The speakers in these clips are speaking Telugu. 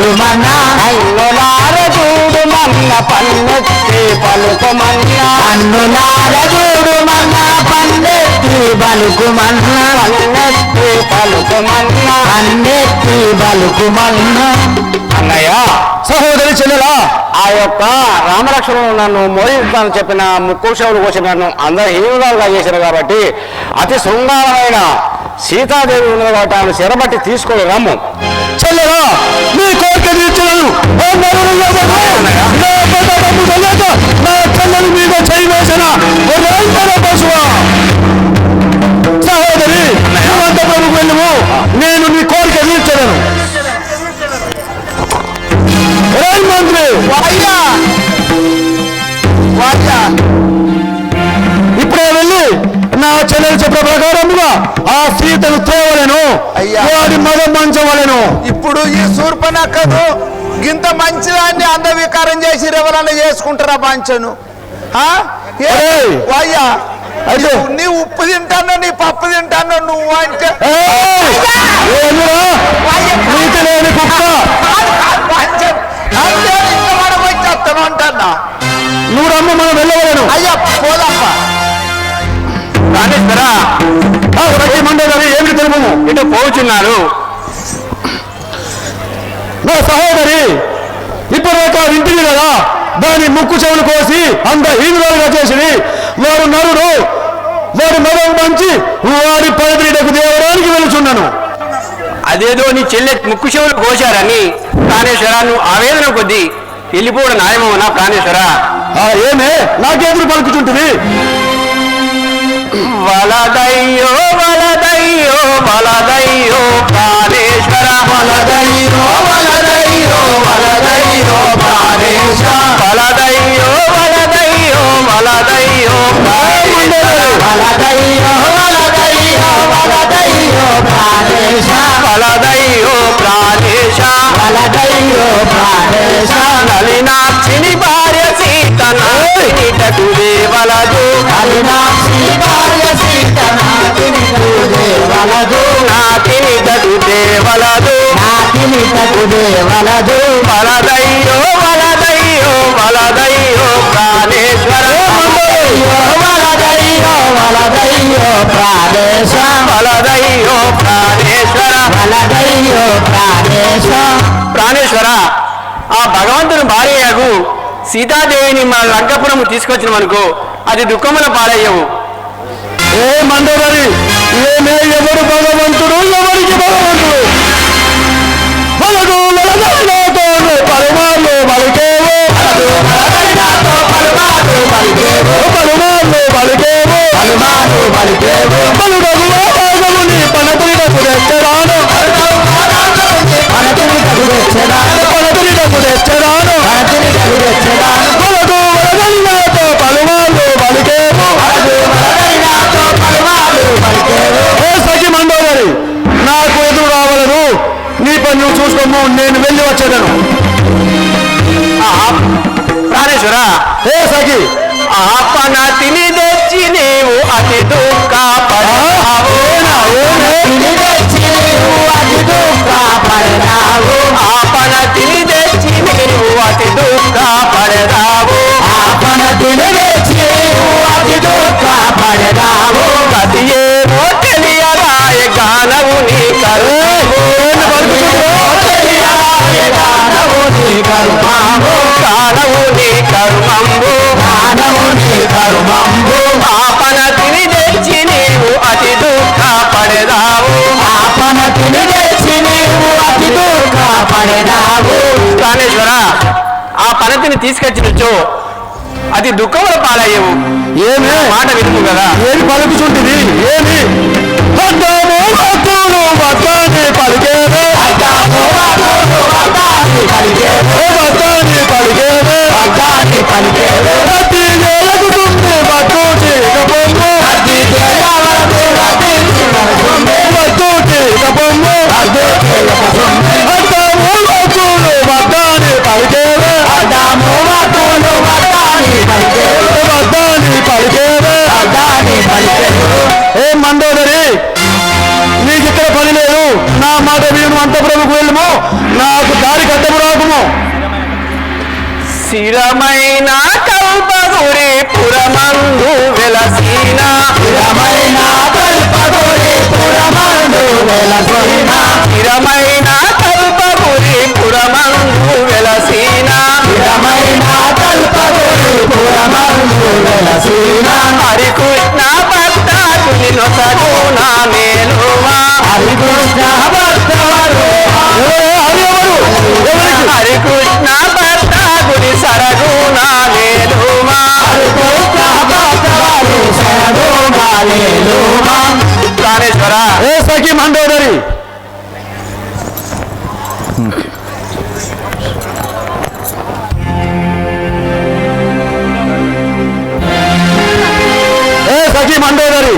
చూడుమన్నా అన్నులార చూడుమన్న పన్నెత్తి పలుకుమన్నా అన్నులార చూడుమన్నా పన్నెత్తి బలుకుమన్నా పన్నెత్తి పలుకుమన్నా పన్నెత్తి బలుకుమన్నా. అన్నయ్య సహోదరి చెల్లెలా, ఆ యొక్క రామలక్ష్మణుడు నన్ను మోహిస్తానని చెప్పిన ముక్కుశవులు కోసిన నన్ను అందరు హీనురాలుగా చేశారు కాబట్టి అతి శృంగారమైన సీతాదేవి ఉన్నది కాబట్టి ఆమెను శరబట్టి తీసుకొని రమ్ము. చెల్లెలా నీ కోరిక తీర్చలను. నా చెల్లెలు మీద చేయి వేసిన పశువా. సహోదరి ప్రభుకు వెళ్ళము, నేను నీ కోరిక తీర్చలను. మంత్రి ఇప్పుడే వెళ్ళి నా చెల్లెలు చెప్పిన ప్రకారముగా ఆ సీతను తేవలను, వాడి మగం మంచవలను. ఇప్పుడు ఈ శూర్పణఖను గింత మంచిదాన్ని అంధవికారం చేసి ఎవరన్నా చేసుకుంటారా మంచను? అయ్యా నీ ఉప్పు తింటాను, నీ పప్పు తింటాను, నువ్వు అంటే వచ్చేస్తాను అంటన్నా. నువ్వు రమ్మ, మనం వెళ్ళవలను. అయ్యా పోదప్ప మండలి ఏమిటి తెలుపు ఇటు పోచున్నారు. నా సహోదరి ఇప్పటిదాకా వింటిది కదా, దాని ముక్కు చెవులు కోసి అంత హీనురాలుగా చేసి వాడు నరుడు, వాడి మగం మంచి వాడి పదవిడకు దేవడానికి వెళుచున్నాను. అదేదో నీ చెల్లె ముక్కు చెవులు కోశారని ప్రాణేశ్వరాన్ని ఆవేదన కొద్దీ వెళ్ళిపోవడం న్యాయమవునా ప్రాణేశ్వర? ఏమే నాకెదురు పలుకుతుంటుంది? వలదయ్యో వలదయ్యో వలదయ్యో ప్రాణేశ్వర వలదయ్యో వలదయ్యో వలదయ్యో ప్రాణేశ్వర వలదయ్యో వలదయ్యో వలదయ్యో వలదయ్యో వలదయ్యో వలదయ్యో ప్రాణేశ వలదయ్యో ప్రాణేశ వలదయ్యో ప్రాణేశ నలినాక్షిని భార్య సీత నాటిటకు దేవలదు నలినాక్షి భార్య సీత నాటినిటకు దేవలదు నాటిటకు దేవలదు నాటినిటకు దేవలదు వలదయ్యో వలదయ్యో వలదయ్యో ప్రాణేశ్వర వలదయ్యో వలదయ్యో ప్రాణేశ వలదయ్యో ప్రాణేశ్వర వలదయ్యో ప్రాణేశ. ప్రాణేశ్వర, ఆ భగవంతుని భార్యకు సీతాదేవిని మన లంకపురము తీసుకొచ్చిన మనకు అది దుఃఖముల పాలయ్యవు. ఏ మండలి ఏమే, ఎవరు భగవంతుడు, ఎవరికి భగవంతుడు? పలుమార్లు పలికేవో పలుడగు భాగముని పనతులకు తెచ్చరాను పనతులకు తెచ్చరాను వలదలినాతో పలుమార్లు పలికేవో. ఏ సఖి మండోదరి, నాకు ఎదురు రావలను. నీ పని నువ్వు చూసుకోము, నేను వెళ్ళి వచ్చేదను. ప్రాణేశ్వర, ఏ సఖి ఆపన తిని తెచ్చి నీవు అతి దుఃఖపడతావు. ఆపన తిని తెచ్చి నీవు అతి దుఃఖపడతావు. గతి ఏమో తెలియరాయ గానవు నీ కరుణము. గానవు నీ కరుమంబు. ఆపన తిని తెచ్చి నీవు అతి దుఃఖపడదావు. ప్రాణేశ్వర, ఆ పనతిని తీసుకొచ్చినచో అది దుఃఖముల పాలయ్యవు. ఏమే మాట వినుము కదా. ఏమి పలుకుచుంటుంది? ఏమి పలికేవే ఏ మండోదరి, నీకు ఇక్కడ పని లేదు. నా మాట విను, అంతఃపురముకు వెళ్ళము. నాకు దారి కట్టము రాకుము. స్థిరమైన కల్పగురి పురమందు వెలసిన స్థిరమైన కల్పగురి పురమందు వెలసిన స్థిరమైన కల్పగురి పురమందు వెలసిన స్థిరమైన కల్పగురి పురమందు వెలసిన హరికృష్ణ భక్తాకుని నొసగుణ మేలువా హరికృష్ణ భక్తవరు హరికృష్ణ భక్తాకుని సరగుణ మేలువా హరికృష్ణ భక్తవరు శరణుమాలేలుమా. ప్రాణేశ్వర ఏ సఖి మండోదరి సఖి మండోదరి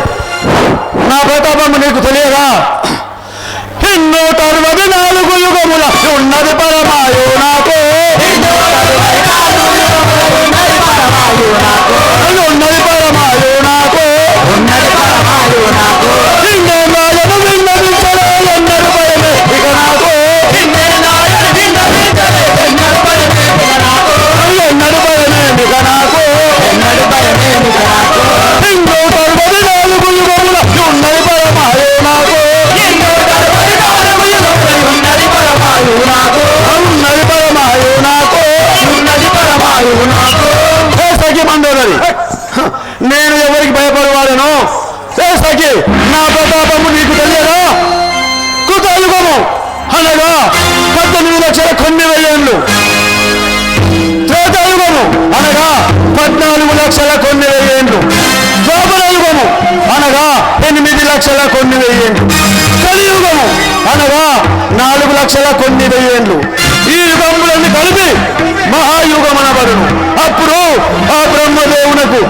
నా ప్రతాపము నీకు తెలియదా? 164 యుగముల ఉన్నది పరమాయు నాకు ఉన్నది పరమాయు నాకు ఇంద్రాయను విన్నవించలే ఎన్నడు భయమే ఇక నాకు ఎన్నడు భయమే ఇక నాకు 164 యుగముల ఉన్నది పరమాయు నాకు ఉన్నది పరమాయు నాకు ఏ సఖి మండోదరి నేను ఎవరికి భయపడవాలను? ఏ సఖి నా ప్రతాపము నీకు తెలియదా? కృతయుగము అనగా 18 లక్షల కొన్ని వెయ్యేళ్ళు, త్రేతాయుగము అనగా 14 లక్షల కొన్ని వెయ్యేళ్ళు, ద్వాపరయుగము అనగా 8 లక్షల కొన్ని వెయ్యేళ్ళు, కలియుగము అనగా 4 లక్షల కొన్ని వెయ్యేళ్ళు. ఈ యుగములన్నీ కలిపి మహాయుగమనబడును. అప్పుడు ఆ బ్రహ్మదేవునకు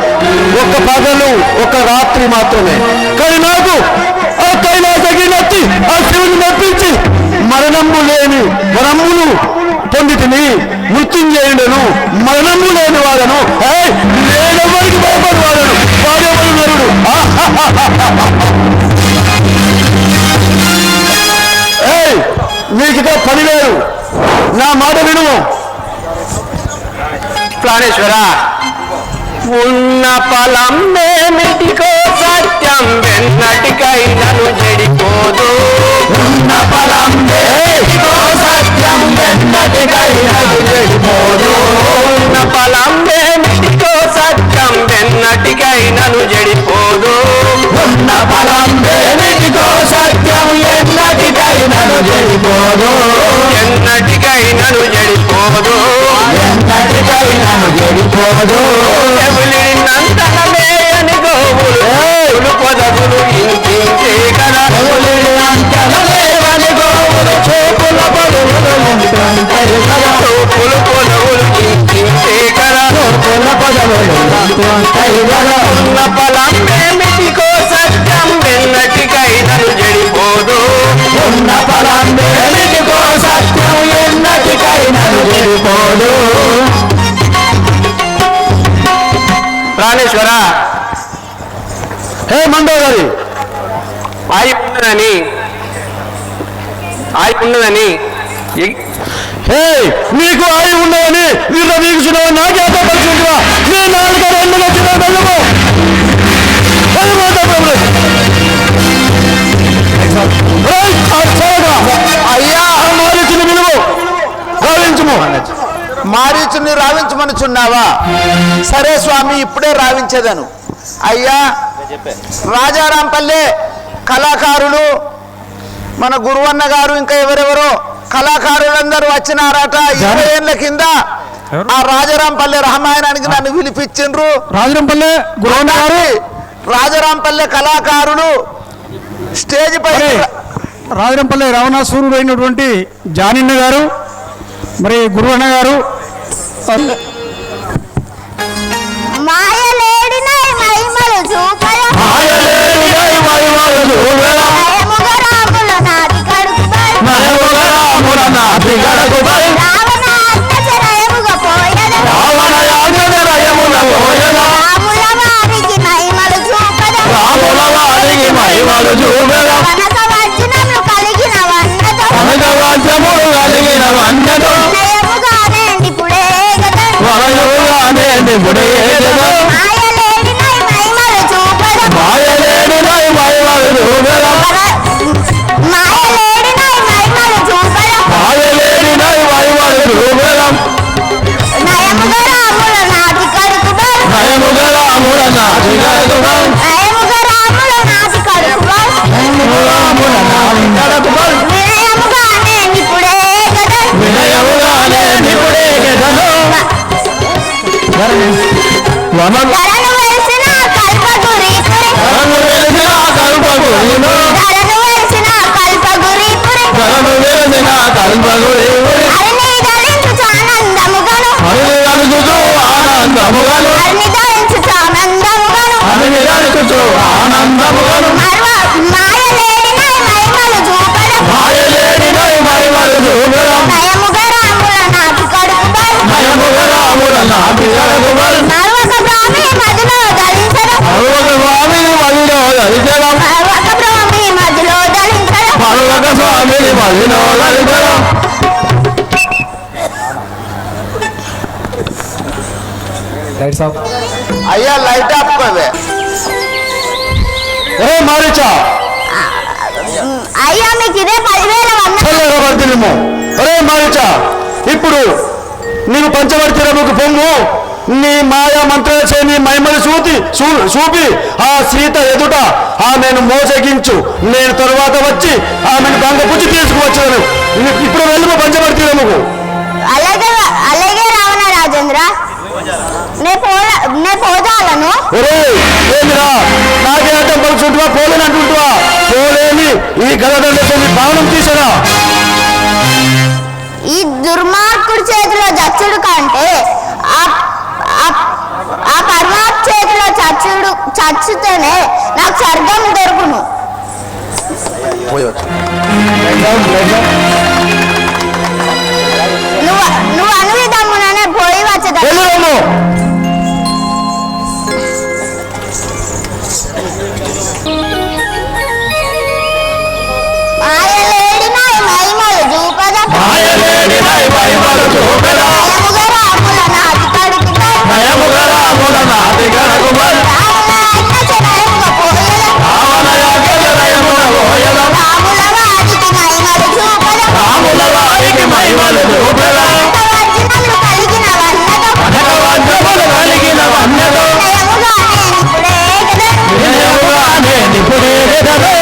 ఒక పగలు ఒక రాత్రి మాత్రమే. కానీ నాకు ఆ కైలాసకి నచ్చి ఆ శివుని మెప్పించి మరణము లేని వరములు పొందితిని. మృత్యుంజయుడను మరణము లేని వాడను, నేనెవరికి భయపడి వాడను, వాడెవరు నరుడు. నీకు పని లేదు, నా మాట వినుము. ప్రాణేశ్వర ఉన్న ఫలం ఏమిటికో సత్యం వెన్నటికైనను చెడిపోదు. ఉన్న ఫలం ఏమిటికో సత్యం వెన్నటికైనను చెడిపోదు. ఉన్న ఫలం ఏమిటికో సత్యం వెన్నటికైనను చెడిపోదు. ఉన్న ఫలం ఏమిటికో సత్యం ఎన్నటికైనను చెడిపోదు. ఎన్నటికైనను చెడిపోదు. ఎవలినంతనమే అని గోవులు పొదవులు ఇంటించే కదా. చూపుల పొదవులు ఇంటించే కదా. ఉన్న ఫలం ఏమిటికో సత్యం వెన్నటికైనను చెడిపోదు. ఉన్న ఫలం ఏమిటికో సత్యం ఎన్నటికైనను చెడిపోదు. ప్రాణేశ్వర హే మండోదరి ఆయి ఉన్నదని నీకు ఆయి ఉన్నదని వీళ్ళు వీక్షించడం నాకే అర్థపరిచిందివా? నీ 4 2 లక్షల వెళ్ళము అయ్యా మారిచిన విలువ రావించము. మారీచుని రావించమనుచున్నావా? సరే స్వామి, ఇప్పుడే రావించేదను. అయ్యా రాజారాంపల్లె కళాకారులు, మన గురువన్న గారు, ఇంకా ఎవరెవరో కళాకారులందరూ వచ్చినారట 20 ఏళ్ల కింద. ఆ రాజారాంపల్లె రామాయణానికి నన్ను పిలిపించిండ్రు. రాజరంపల్లె గురువన్న గారు, రాజారాంపల్లె కళాకారులు స్టేజ్ పై రాజరంపల్లె రావణాసురుడు అయినటువంటి జానిన్న గారు, మరి గురువన్న గారు, మాయలేడినై మహిమలు చూపయ రాముల నాటి కడుపుపై రావణ అత్యచరయముగా పోయెద రాముల వారికి మహిమలు చూపద వనక వజ్రములు కలిగిన నిపుడే మాయలేడినై మహిమలు చూపడం మాయలేడినై మహిమలు చూపెదం మాయలేడినై మహిమలు చూపడం మాయలేడినై మహిమలు చూపెదం నయముగా రాముల నాటి కడుకుబల్ నయముగా రాముల నాటి కడుకుబల్ నయముగా రాముల నాటి కడుకుబల్ రాముల నాటి కడుకుబల్ వినయముగానే నిపుడే గదన్ వినయముగానే నిపుడే గదను ధరను వెలిసిన కల్పగురీపురి ధరను వెలిసిన కల్పగురీను ధరను వెలిసిన కల్పగురీపురి ధరను వెలిసిన కల్పగురీను హరిని ధరించు ఆనందముగను హరిని ధరించుచు ఆనందముగను హరిని ధరించు ఆనందముగను హరిని ధరించుచు ఆనందముగను మాయలేడినై మహిమలు చూపడం మాయలేడినై మహిమలు చూపెదం నయముగా రాముల నాటి కడుకుబల్ నయముగా రాముల నాటి కడుకుబల్ మరొక బ్రాహ్మీ మదిలో దళించడం మరొక స్వామిని మదిలో దలిచడం మరొక బ్రాహ్మీ మదిలో దళించడం మరొక స్వామిని మదిలో దలిచడం అయ్యా లైట్ ఆపుకోవే ఏ మారిచా అయ్యా మీకు ఇదే 10,000 వంద చల్లగా పడుతున్నాము. ఒరే మారిచా ఇప్పుడు నీవు పంచవర్తిరముకు పొమ్ము నీ మాయా మంత్రాలచే నీ మహిమలు చూపి ఆ సీత ఎదుట ఆమెను మోసగించు నేను తరువాత వచ్చి ఆమెను బంగపుచ్చి తీసుకువచ్చాను ఇప్పుడు వెళ్ళము పంచవర్తిరముకు అలాగే అలాగే రావణ రాజేంద్ర నే పోదాలను ఒరే ఏందిరా నాకే అడ్డం పలుచుంటువా పోలేని అంటుంటువా పోలేని ఈ గదదండతో నీ ప్రాణం తీసరా ఈ దుర్మార్గుడి చేతిలో చచ్చుడు కంటే ఆ పరమాత్మ చేతిలో చచ్చితేనే నాకు స్వర్గం దొరుకును నువ్వు అనువిధముననే పోయి వచ్చేదా వెళ్ళము మాయలేడినై మహిమలు చూపదా మాయలేడినై మహిమలు చూపెదం నయముగా రాముల నాటి కడుకుబల్ నయముగా రాముల నాటి కడుకుబల్ రాముల అన్న చెరయముగా పోయెదం రావణ యాజ్ఞలయమున పోయెదం రాముల వారికి మహిమలు చూపదా రాముల వారికి మహిమలు చూపెదం వజ్రములు కలిగిన వన్నతో కనక వజ్రములు కలిగిన వన్నెతో నయముగానే నిపుడే గదన్ వినయముగానే నిపుడే గదను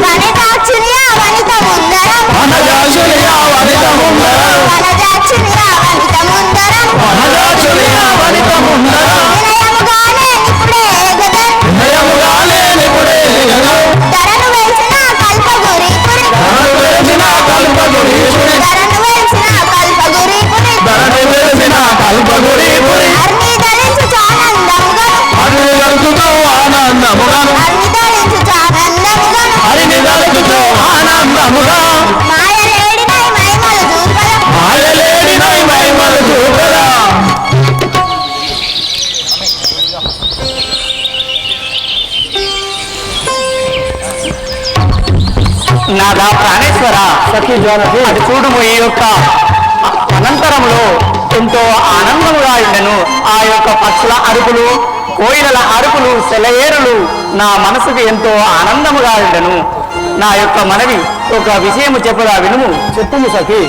వనజాక్షుని ఆ వనిత ముందరం వనజాక్షుని ఆ వనిత ముందరం వనజాక్షుని ఆ వనిత ముందరం వనజాక్షుని ఆ వనిత ముందరం వినయముగానే నిపుడే గదన్ వినయముగానే నిపుడే గదను ధరను వెలిసిన కల్పగురీపురి ధరను వెలిసిన కల్పగురీపురి ధరను వెలిసిన కల్పగురీపురి ధరను వెలిసిన కల్పగురీపురి హరిని ధరించు ఆనందముగను హరిని ధరించుచు ఆనందముగను హరిని ధరించు ఆనందముగను హరిని ధరించుచు ఆనందముగా మాయలేడినై మహిమలు చూపడం మాయలేడినై మహిమలు చూపెదం నాదా ప్రాణేశ్వర అది చూడుము ఈ యొక్క అనంతరంలో ఎంతో ఆనందముగా ఉండెను ఆ యొక్క పక్షుల అరుపులు కోయిలల అరుపులు సెలయేరులు నా మనసుకు ఎంతో ఆనందముగా ఉండెను నా యొక్క మనవి ఒక విషయము చెప్పుదా వినుము చెప్పుము సఖి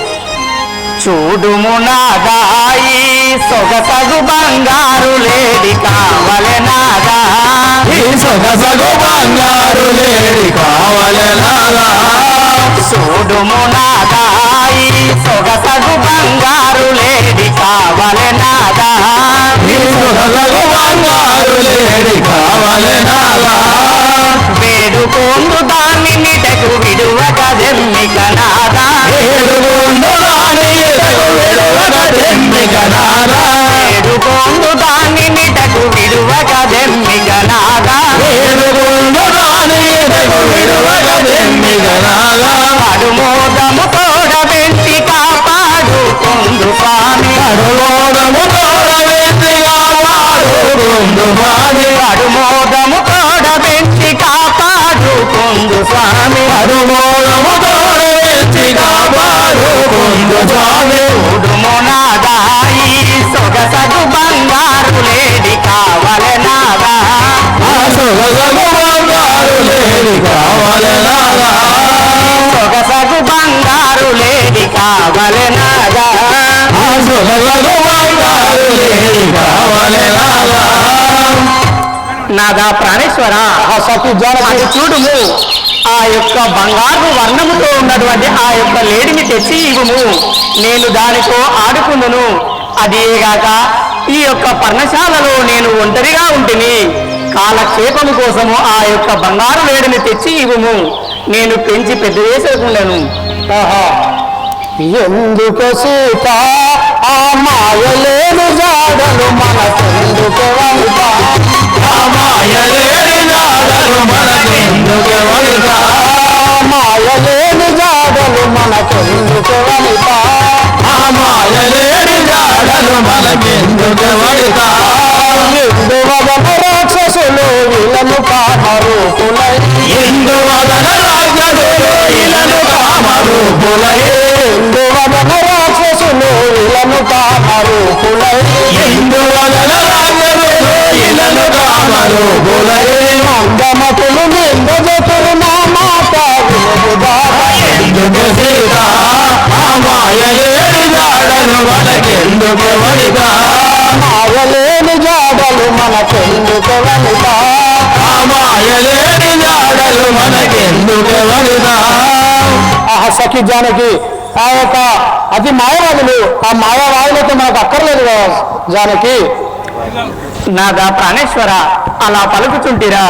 చూడుము నాదాయి సొగసగు బంగారు లేడి కావలె నాదా ఈ సొగసగు బంగారు లేడి కావలెనాలా చూడుము నాదాయి సొగసగు బంగారు లేడి కావలె నాదా ఈ సొగసగు బంగారు లేడి కావలెనాలా వేడుకోందు దాన్ని నిటకు విడువకదెమ్మిక నాదా ఏడుగుండు రాణి ఎదగు విడువక తెమ్మిక నాదా వేడుకోందు దాన్ని నిటకు విడువకదెమ్మిక నాదా ఏడుగుండు రాణి ఎదగు విడువక తెమ్మిక నాదా పడుమోదము తోడ వెంటి కాపాడు కొందు స్వామి కడుమోదము తోడ వెంటిగా వాడుకుందు స్వామి పడుమోదము తోడ వెంటి కాపాడు కొందు స్వామి కడుమోదము తోడ వెంటిగా వాడుకుందు స్వామి చూడుము నాదాయి సొగసగు బంగారు కావలే నాదా ఆ సుఖలకు బంగారు లేడి కావలే నాదా నాదా ప్రాణేశ్వర ఆ సఖి జానకి అది చూడుము ఆ యొక్క బంగారు వర్ణముతో ఉన్నటువంటి ఆ యొక్క లేడిని తెచ్చి ఇవ్వము నేను దానితో ఆడుకుందును అదేగాక ఈ యొక్క పర్ణశాలలో నేను ఒంటరిగా ఉంటిని కాలక్షేపము కోసము ఆ యొక్క బంగారు లేడిని తెచ్చి ఇవ్వము నేను పెంచి పెద్ద చేసేకుండాను ఎందుకు సీత ఆ మాయలేని జాడలు మనకెందుకు వంట ఆ మాయలేని జాడలు మనకెందుకు వంట మాయలేని జాడలు మనకెందుకు వంట ఆ మాయలేని జాడలు మనకెందుకు వంట ఎందువదన రాక్షసులు వీళ్ళను కామరూపులై ఎందువదన రాజులు ఇలను కామరూపులై ఎందువదన రాక్షసులు వీళ్ళను కామరూపులై ఎందువదన రాజులు ఇలను కామరూపులై అందమతులు నిందజతులు నా మాట వినుదా ఎందుకు సీత ఆ మాయలేని జాడలు మనకెందుకు వంట మాయలేని జాడలు మనకెందుకు వనిత ఆ మాయలేని జాడలు మనకెందుకు వంట ఆ సఖి జానకి ఆ యొక్క అతి మాయవాదులు ఆ మాయవాదులతో మనకు అక్కర్లేదు కదా జానకి నాదా ప్రాణేశ్వర అలా పలుకుచుంటిరా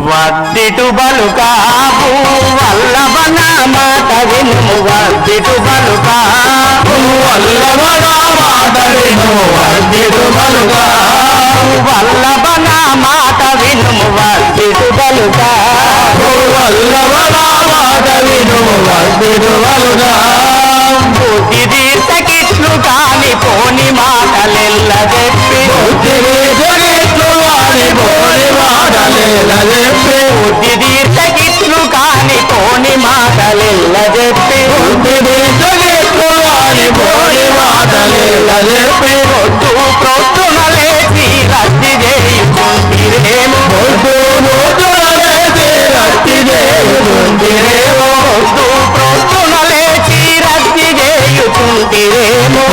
వద్దిటు బలుకాపు వల్లభన మాట వినుము వద్దిటు బలుకాపు వల్లభన మాట విను వర్ధిటు బలుగా వల్లభన మాట వినుము వద్దిటు బలుకాపు వల్లభన మాట విను వర్ధిటు బలుగా బుద్ధి తీర్థకిట్లు కాని పోని మాటలెల్ల చెప్పి జగిట్లు వాడి పోని మాటలేల చెప్పి బుద్ధి తీర్థకిట్లు కాని పోని మాటలెల్ల చెప్పి జగిట్లు వాడి పోని మాటలేల చెప్పి పొద్దు ప్రొద్దున లేచి రద్ది చేయుకుంటిరేమో పొద్దు నూతులనేసి రక్తి చేయుకుంటిరేమో పొద్దు ప్రొద్దున లేచి రద్ది చేయుకుంటిరేమో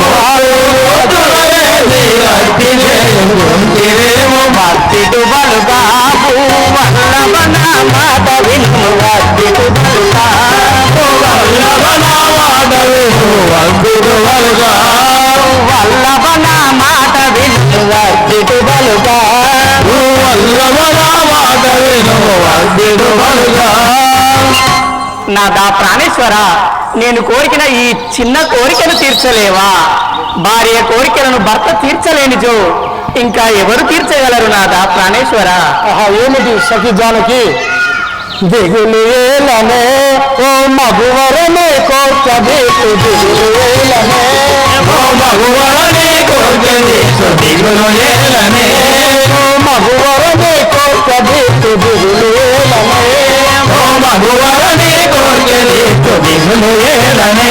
నూతులనేసి రక్తి చేయుకుంటిరేమో వద్దిటు బలుగాపు వల్లభన మాట విను వద్దిటు బలుగాపు వల్లభన మాట విను వర్ధిటు బలుగా వల్లభన మాట విను వద్దిటు బలుగాపు వల్లభన మాట విను వర్ధిటు బలుగా నాదా ప్రాణేశ్వర నేను కోరికిన ఈ చిన్న కోరికను తీర్చలేవా భార్య కోరికలను భర్త తీర్చలేనిజో ఇంకా ఎవరు తీర్చగలరు నాదా ప్రాణేశ్వర ఆహా ఏమిటి సఖి జానకి దిగులు ఏలనే ఓ మగువరనే కోట బీటు దిగులు ఏలనే ఓ మగువరని కోర్కెది దిగులు ఏలనే ఓ మగువరనే కోట బీటు దిగులు ఏలనే ఓ మగువరని కోర్కెది దిగులు ఏలనే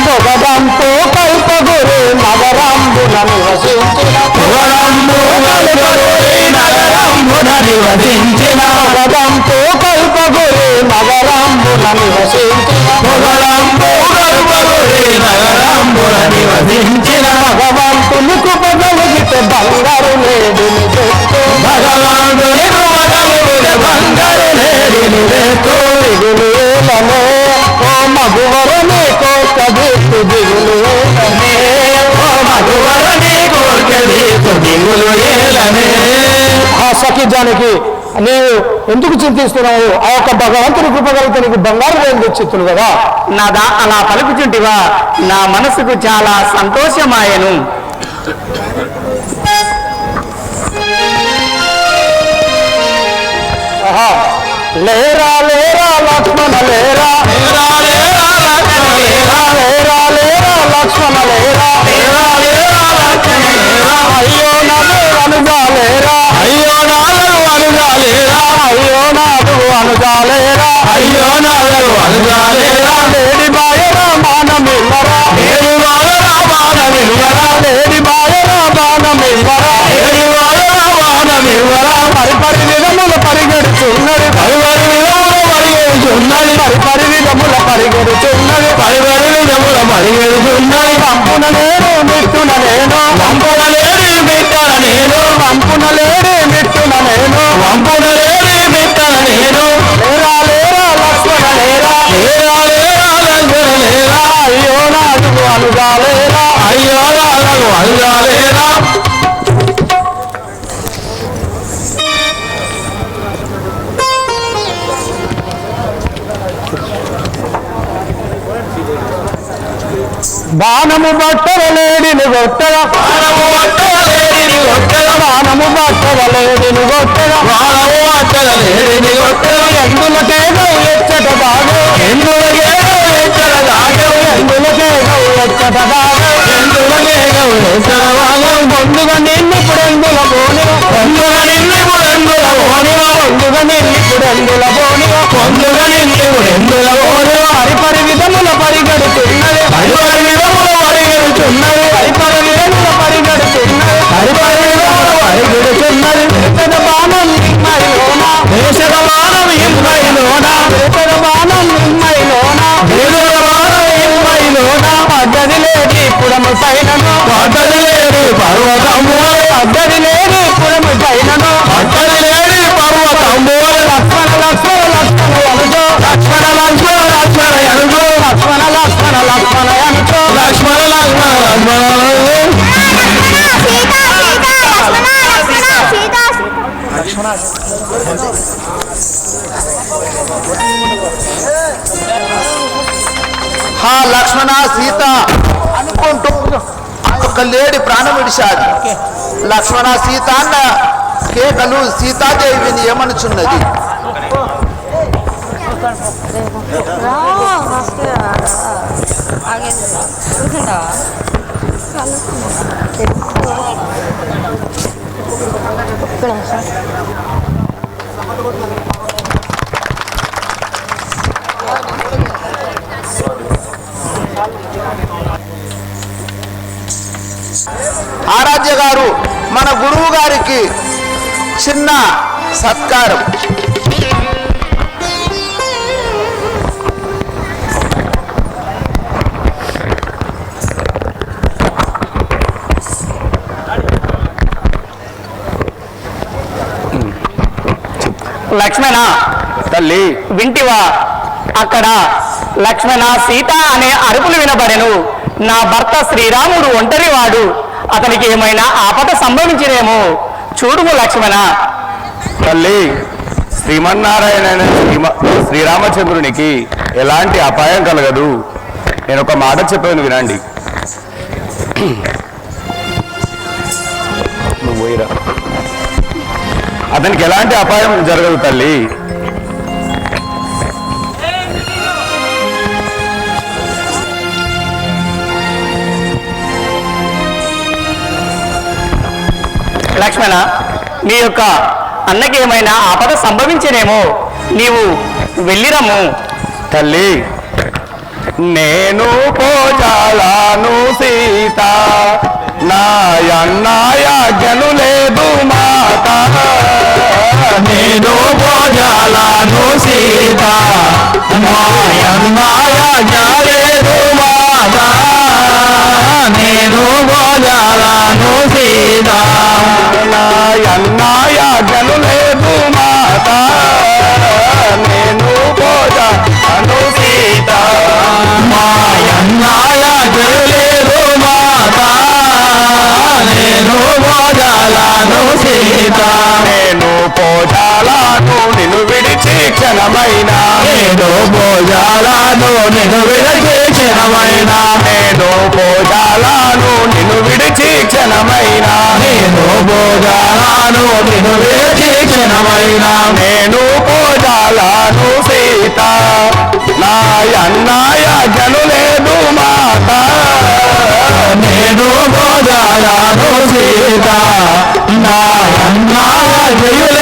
పొగదంతో కల్పగురు నగరంబున నివసించిన పువరంబు కల్పగురి నగరంబున నివసించిన పొగదంతో కల్పగురు నగరంబున నివసించిన పువరంబు కల్పగురి నగరంబున నివసించిన భగవంతుని కృపగలిగితే బంగారు లేడిని తెచ్చు భగవానుని కృపగలిగిన బంగారు లేడిని తెచ్చు దిగులు ఏలనే ఓ మగువరనే కోట బీటు దిగులు ఏలనే ఓ మగువరని కోర్కెది దిగులు ఏలనే ఆ సఖి జానకి నీవు ఎందుకు చింతిస్తున్నావు ఆ యొక్క భగవంతుని కృపగలిగితే నీకు బంగారు లేని తెచ్చిత్తును కదా నాదా అలా పలుకుచుంటివా నా మనసుకు చాలా సంతోషమాయను ఆహా. లేరా లేరా లక్ష్మణ లేరా లేరా లేరా లక్ష్మణ లేరా లేరా లేరా లక్ష్మణ లేరా లేరా లేరా లక్ష్మణ లేరా అయ్యో నడు అనుజా లేరా అయ్యో నాలుగు అనుజాలేరా అయ్యో నాడు అనుజా లేరా అయ్యో నాలుగు అనుజాలేరా లేడి బాయరా మానమిల్లరా ఏడు వాడరా బాణమివ్వరా లేడి బాయరా మానమిల్లరా ఏడు వాడరా బాణమివ్వరా పరిపరి విధముల పరిగెడుతున్నది పరివరి విధములు పరిగెడుచున్నది పరిపరి విధముల పరిగెడుతున్నది వంపునలేడు మిట్టునలేను వంపునలేడి మిట్టన నేను వంపునలేడు మిట్టునలేను వంపునలేడి మిట్టన నేను లేరా లేరా లక్ష్మణ లేరా లేరా లేరా లంఘన లేరా అయ్యో నాకు అనుగా లేరా అయ్యో రాలకు అల్లాలేరా బాణము బట్టలేడిని గొట్టగా వానము పట్టలేడిని కొట్టెల బాణము బట్టలేడిని గొట్టగా వానము పట్టలేడిని కొట్టెల ఎందులకేగో ఎచ్చట బాగా ఎందులకేగో ఎచ్చల దాగవు ఎందులకేగో ఎచ్చట బాగా ఎందులకేగో ఎచ్చల వాగవు ముందుగా నిన్నిప్పుడు ఎందుల బోనిగా పొందుగా నిన్నిప్పుడు ఎందుల ఓనివ ముందుగా నిన్నిప్పుడు ఎందుల బోనిగా పొందుగా నిన్నిప్పుడు ఎందుల ఓనివ పరిపరి విధముల పరిగెడుతున్నది పరిపరి విధముల పరిగెడుతున్నది పరిపరి విధముల పరిగెడుతున్నది పరిపరి విధముల పరిగెడుతున్నది పెద్ద బాణం నిమ్మైలోన దేశక మానవ ఇంపైలోన పెద్ద బాణం నిమ్మైలోన దేశక మానవ ఇంపైలోన పడ్డది లేని పురము పైనను పట్టది లేని పర్వతము పడ్డది లేని పురము పైనను పట్టది లేని పర్వతము లక్ష్మణ లక్ష్మణ లక్ష్మణ అనుకో లక్ష్మణ లక్ష్మణ లక్ష్మణ అనుకో లక్ష్మణ లక్ష్మణ లక్ష్మణ అనుకో లక్ష్మణ లక్ష్మణ లక్ష్మణ సీత హా లక్ష్మణ సీత అనుకుంటూ ఒక లేడి ప్రాణం విడిచాడు. లక్ష్మణ సీత అన్న కేకలు సీతాదేవిని ఏమనుచున్నది? ఆరాధ్య గారు మన గురువు గారికి చిన్న సత్కారం. లక్ష్మణ తల్లి వింటివా? అక్కడ లక్ష్మణ సీత అనే అరుపులు వినబడెను. నా భర్త శ్రీరాముడు ఒంటరివాడు, అతనికి ఏమైనా ఆపద సంభవించినేమో చూడుము లక్ష్మణ. తల్లి శ్రీమన్నారాయణ శ్రీరామచంద్రునికి ఎలాంటి అపాయం కలగదు. నేను ఒక మాట చెప్పాను వినండి. నువ్వు పోయిరా. అతనికి ఎలాంటి అపాయం జరగదు తల్లి. లక్ష్మణ, నీ యొక్క అన్నకి ఏమైనా ఆపద సంభవించినేమో, నీవు వెళ్ళిరమ్ము. తల్లి నేను పోజాలను సీత నాయన్నాయాజ్ఞను లేదు మాత. నేను భోజాలను సీత నాయన్నాయాజ్ఞ లేదు మాత. నేను భోజాలను సీత నాయన్నాయాజ్ఞను లేదు మాత. నేను పోజాలను సీత నాయన్నాయాజ్ఞ లేదు మాత. నేను భోజాలను సీత నేను పోజాలను నిన్ను విడిచి క్షణమైన నేను భోజాలను నిన్ను విడిచి క్షణమైన నేను పోజాలను నిన్ను విడిచి క్షణమైన నేను భోజాలను నిన్ను విడిచి క్షణమైన నేను పోజాలను సీత నాయన్నాయాజ్ఞను లేదు మాత. నేను భోజాలను సీత నాయన్నాయలేదు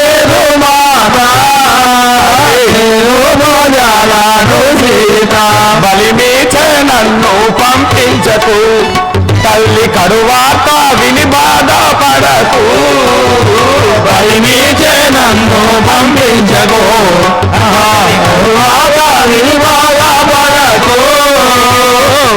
మాత. నేను భోజాలను సీత బలిమీచే నన్ను పంపించకు తల్లి కరువాత విని బాధపడకు. బలిమీచే నన్ను పంపించకు బాధపడకు.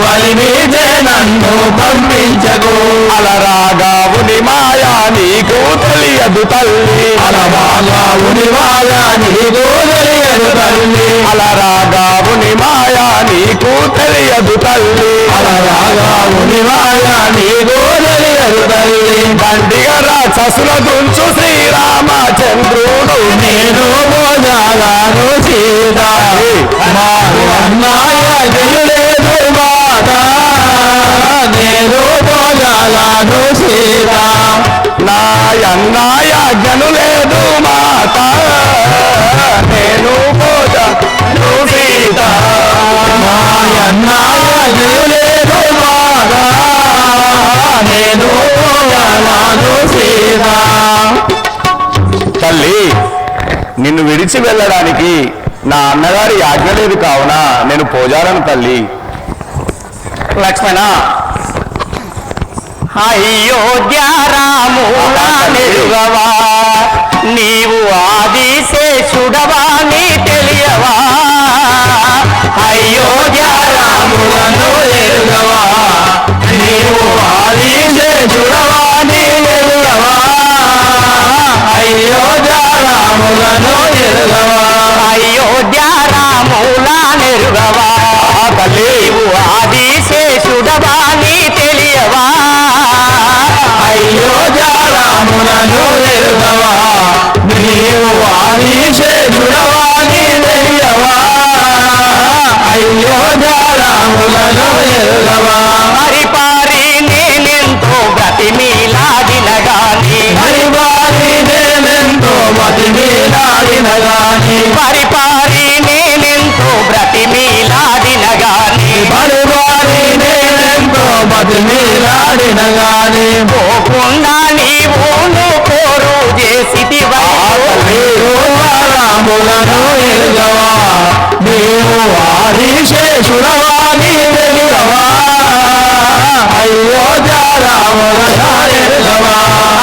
బలిమీచే నన్ను పంపించకు అలరాగావుని మాయా నీకు తెలియదు తల్లి అలరాగావుని మాయా నీకు తెలియదు తల్లి అలరాగావుని మాయా నీకు తెలియదు తల్లి అలరాగావుని మాయా నీకు తెలియదు తల్లి దండిగా రాక్షసుల గుంచు శ్రీరామచంద్రుడు నేను మోజాలను సీత మారు అన్నాయ జయులేదు మాట నేను మోజాలను సీత నాయన్నాయాజ్ఞను లేదు మాత నేను పోజను సీత మాయన్నాయ జయులేదు మాట నేను మోజాలను సీత తల్లి నిన్ను విడిచి వెళ్ళడానికి నా అన్నగారి ఆజ్ఞ లేదు కావున నేను పోజాలను తల్లి లక్ష్మణ అయోధ్య రాములా నెరుగవా నీవు ఆదిశేషుడవా నీ తెలియవా అయోధ్య రాములను ఎరుగవా నీవు ఆదిశేషుడవా నీ ఎరుగవా అయోధ్య రాములను ఎరుగవా అయోధ్య రాములా నెరుగవా నీవు ఆదిశేషుడవా నీ తెలియవా అయోధ్య రాములను ఎరుగవా నీవు ఆదిశేషుడవా నీ తెలియవా అయోధ్య రాములను ఎరుగవా పరిపారి నేనెంతో బ్రతిమీలాడినగాని హరివారి నేనెంతో మతిమీలాడినగాని పరిపారి నేనెంతో బ్రతిమీలాడినగాని హరివారి నేనెంతో మతిమీలాడినగాని పోకుండా నీవు కోరు చేసిటివా రాములను ఎరుగవా నీవు ఆదిశేషుడవా నీ తెలియవా అయోధ్య రాములను ఎరుగవా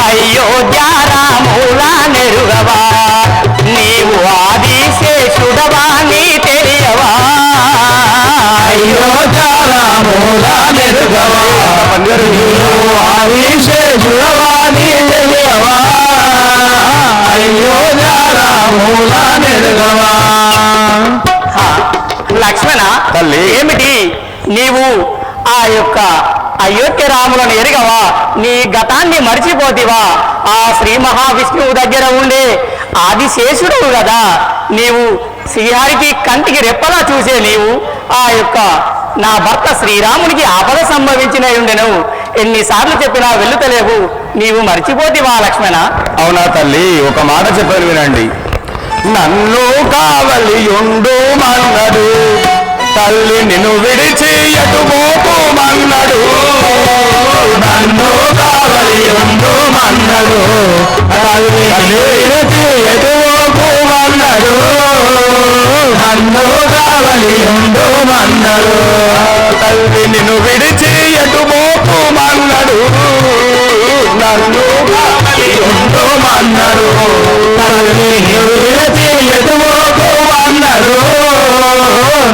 అయోధ్య రాములా నెరుగవా నీవు ఆదిశేషుడవా నీ తెలియవా అయోధ్య రాములను ఎరుగవా నీవు ఆదిశేషుడవా నీ తెలియవా అయోధ్య రాములను ఎరుగవా లక్ష్మణ తల్లి. ఏమిటి నీవు ఆ యొక్క అయోధ్య రాములను ఎరగవా నీ గతాన్ని మర్చిపోతివా ఆ శ్రీ మహావిష్ణువు దగ్గర ఉండే ఆదిశేషుడు కదా నీవు శ్రీహరికి కంటికి రెప్పలా చూసే నీవు ఆ యొక్క నా భర్త శ్రీరామునికి ఆపద సంభవించిన ఉండెను ఎన్నిసార్లు చెప్పినా వెళ్లుతలేవు నీవు మర్చిపోతివా లక్ష్మణ అవునా తల్లి ఒక మాట చెప్పాను వినండి నన్ను కావలియుండు మన్నడు తల్లి నిన్ను విడిచి ఎటు మన్నడు నన్ను కావలియుండు మన్నడు తల్లి విడిచి ఎటు మన్నడు నన్ను కావలియుండు మన్నడు తల్లి నిన్ను విడిచి ఎటు మన్నడు నన్ను కావలియుండు మన్నడు తల్లి విడిచి ఎటు మన్నడు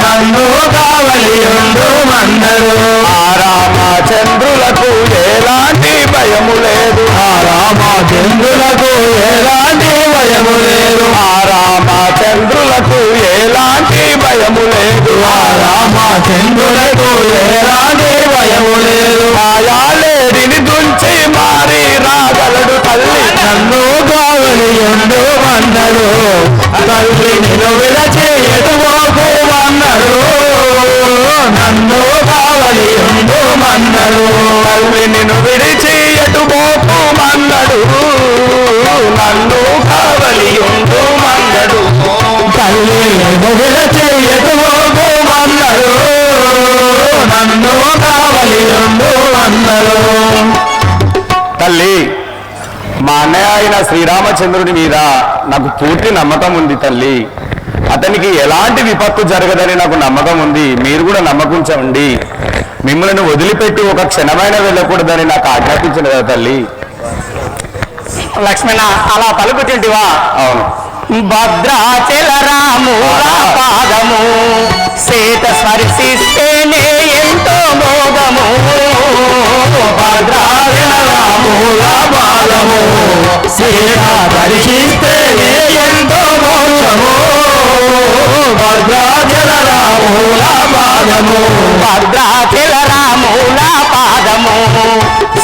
నన్ను కావలియుండు మన్నడు ఆ రామచంద్రులకు ఎలాంటి భయము లేదు ఆ రామచంద్రులకు ఎలాంటి భయము లేదు ఆ రామచంద్రులకు ఎలాంటి భయము లేదు ఆ రామచంద్రులకు ఎలాంటి భయము లేదు మాయాలేడిని దుంచి మారి రాగలడు తల్లి నన్ను కావలియుండు మన్నడు తల్లి నిన్ను విడచి ఎటువోకు మన్నడు నన్ను కావలియుండు మన్నడు తల్లి నిన్ను విడిచి ఎటు మన్నడు నన్ను కావలియుండు మన్నడు తల్లి నిన్ను విడచి ఎటువోకు మన్నడు నన్ను కావలియుండు మన్నడు తల్లి మా అన్నయ్య అయిన శ్రీరామచంద్రుడి మీద నాకు పూర్తి నమ్మకం ఉంది తల్లి అతనికి ఎలాంటి విపత్తు జరగదని నాకు నమ్మకం ఉంది మీరు కూడా నమ్మకండి మిమ్మల్ని వదిలిపెట్టి ఒక క్షణమైన వెళ్ళకూడదని నాకు ఆజ్ఞాపించిన కదా తల్లి లక్ష్మణ అలా పలుకుతుంటివా అవును భద్రాచల రాముల పాదము సేత స్పర్శిస్తేనే ఎంతో మోదము సీత దర్శిస్తేనే ఎంతో మోక్షము భద్రాచల రాముల పాదము భద్రాచల రాముల పాదము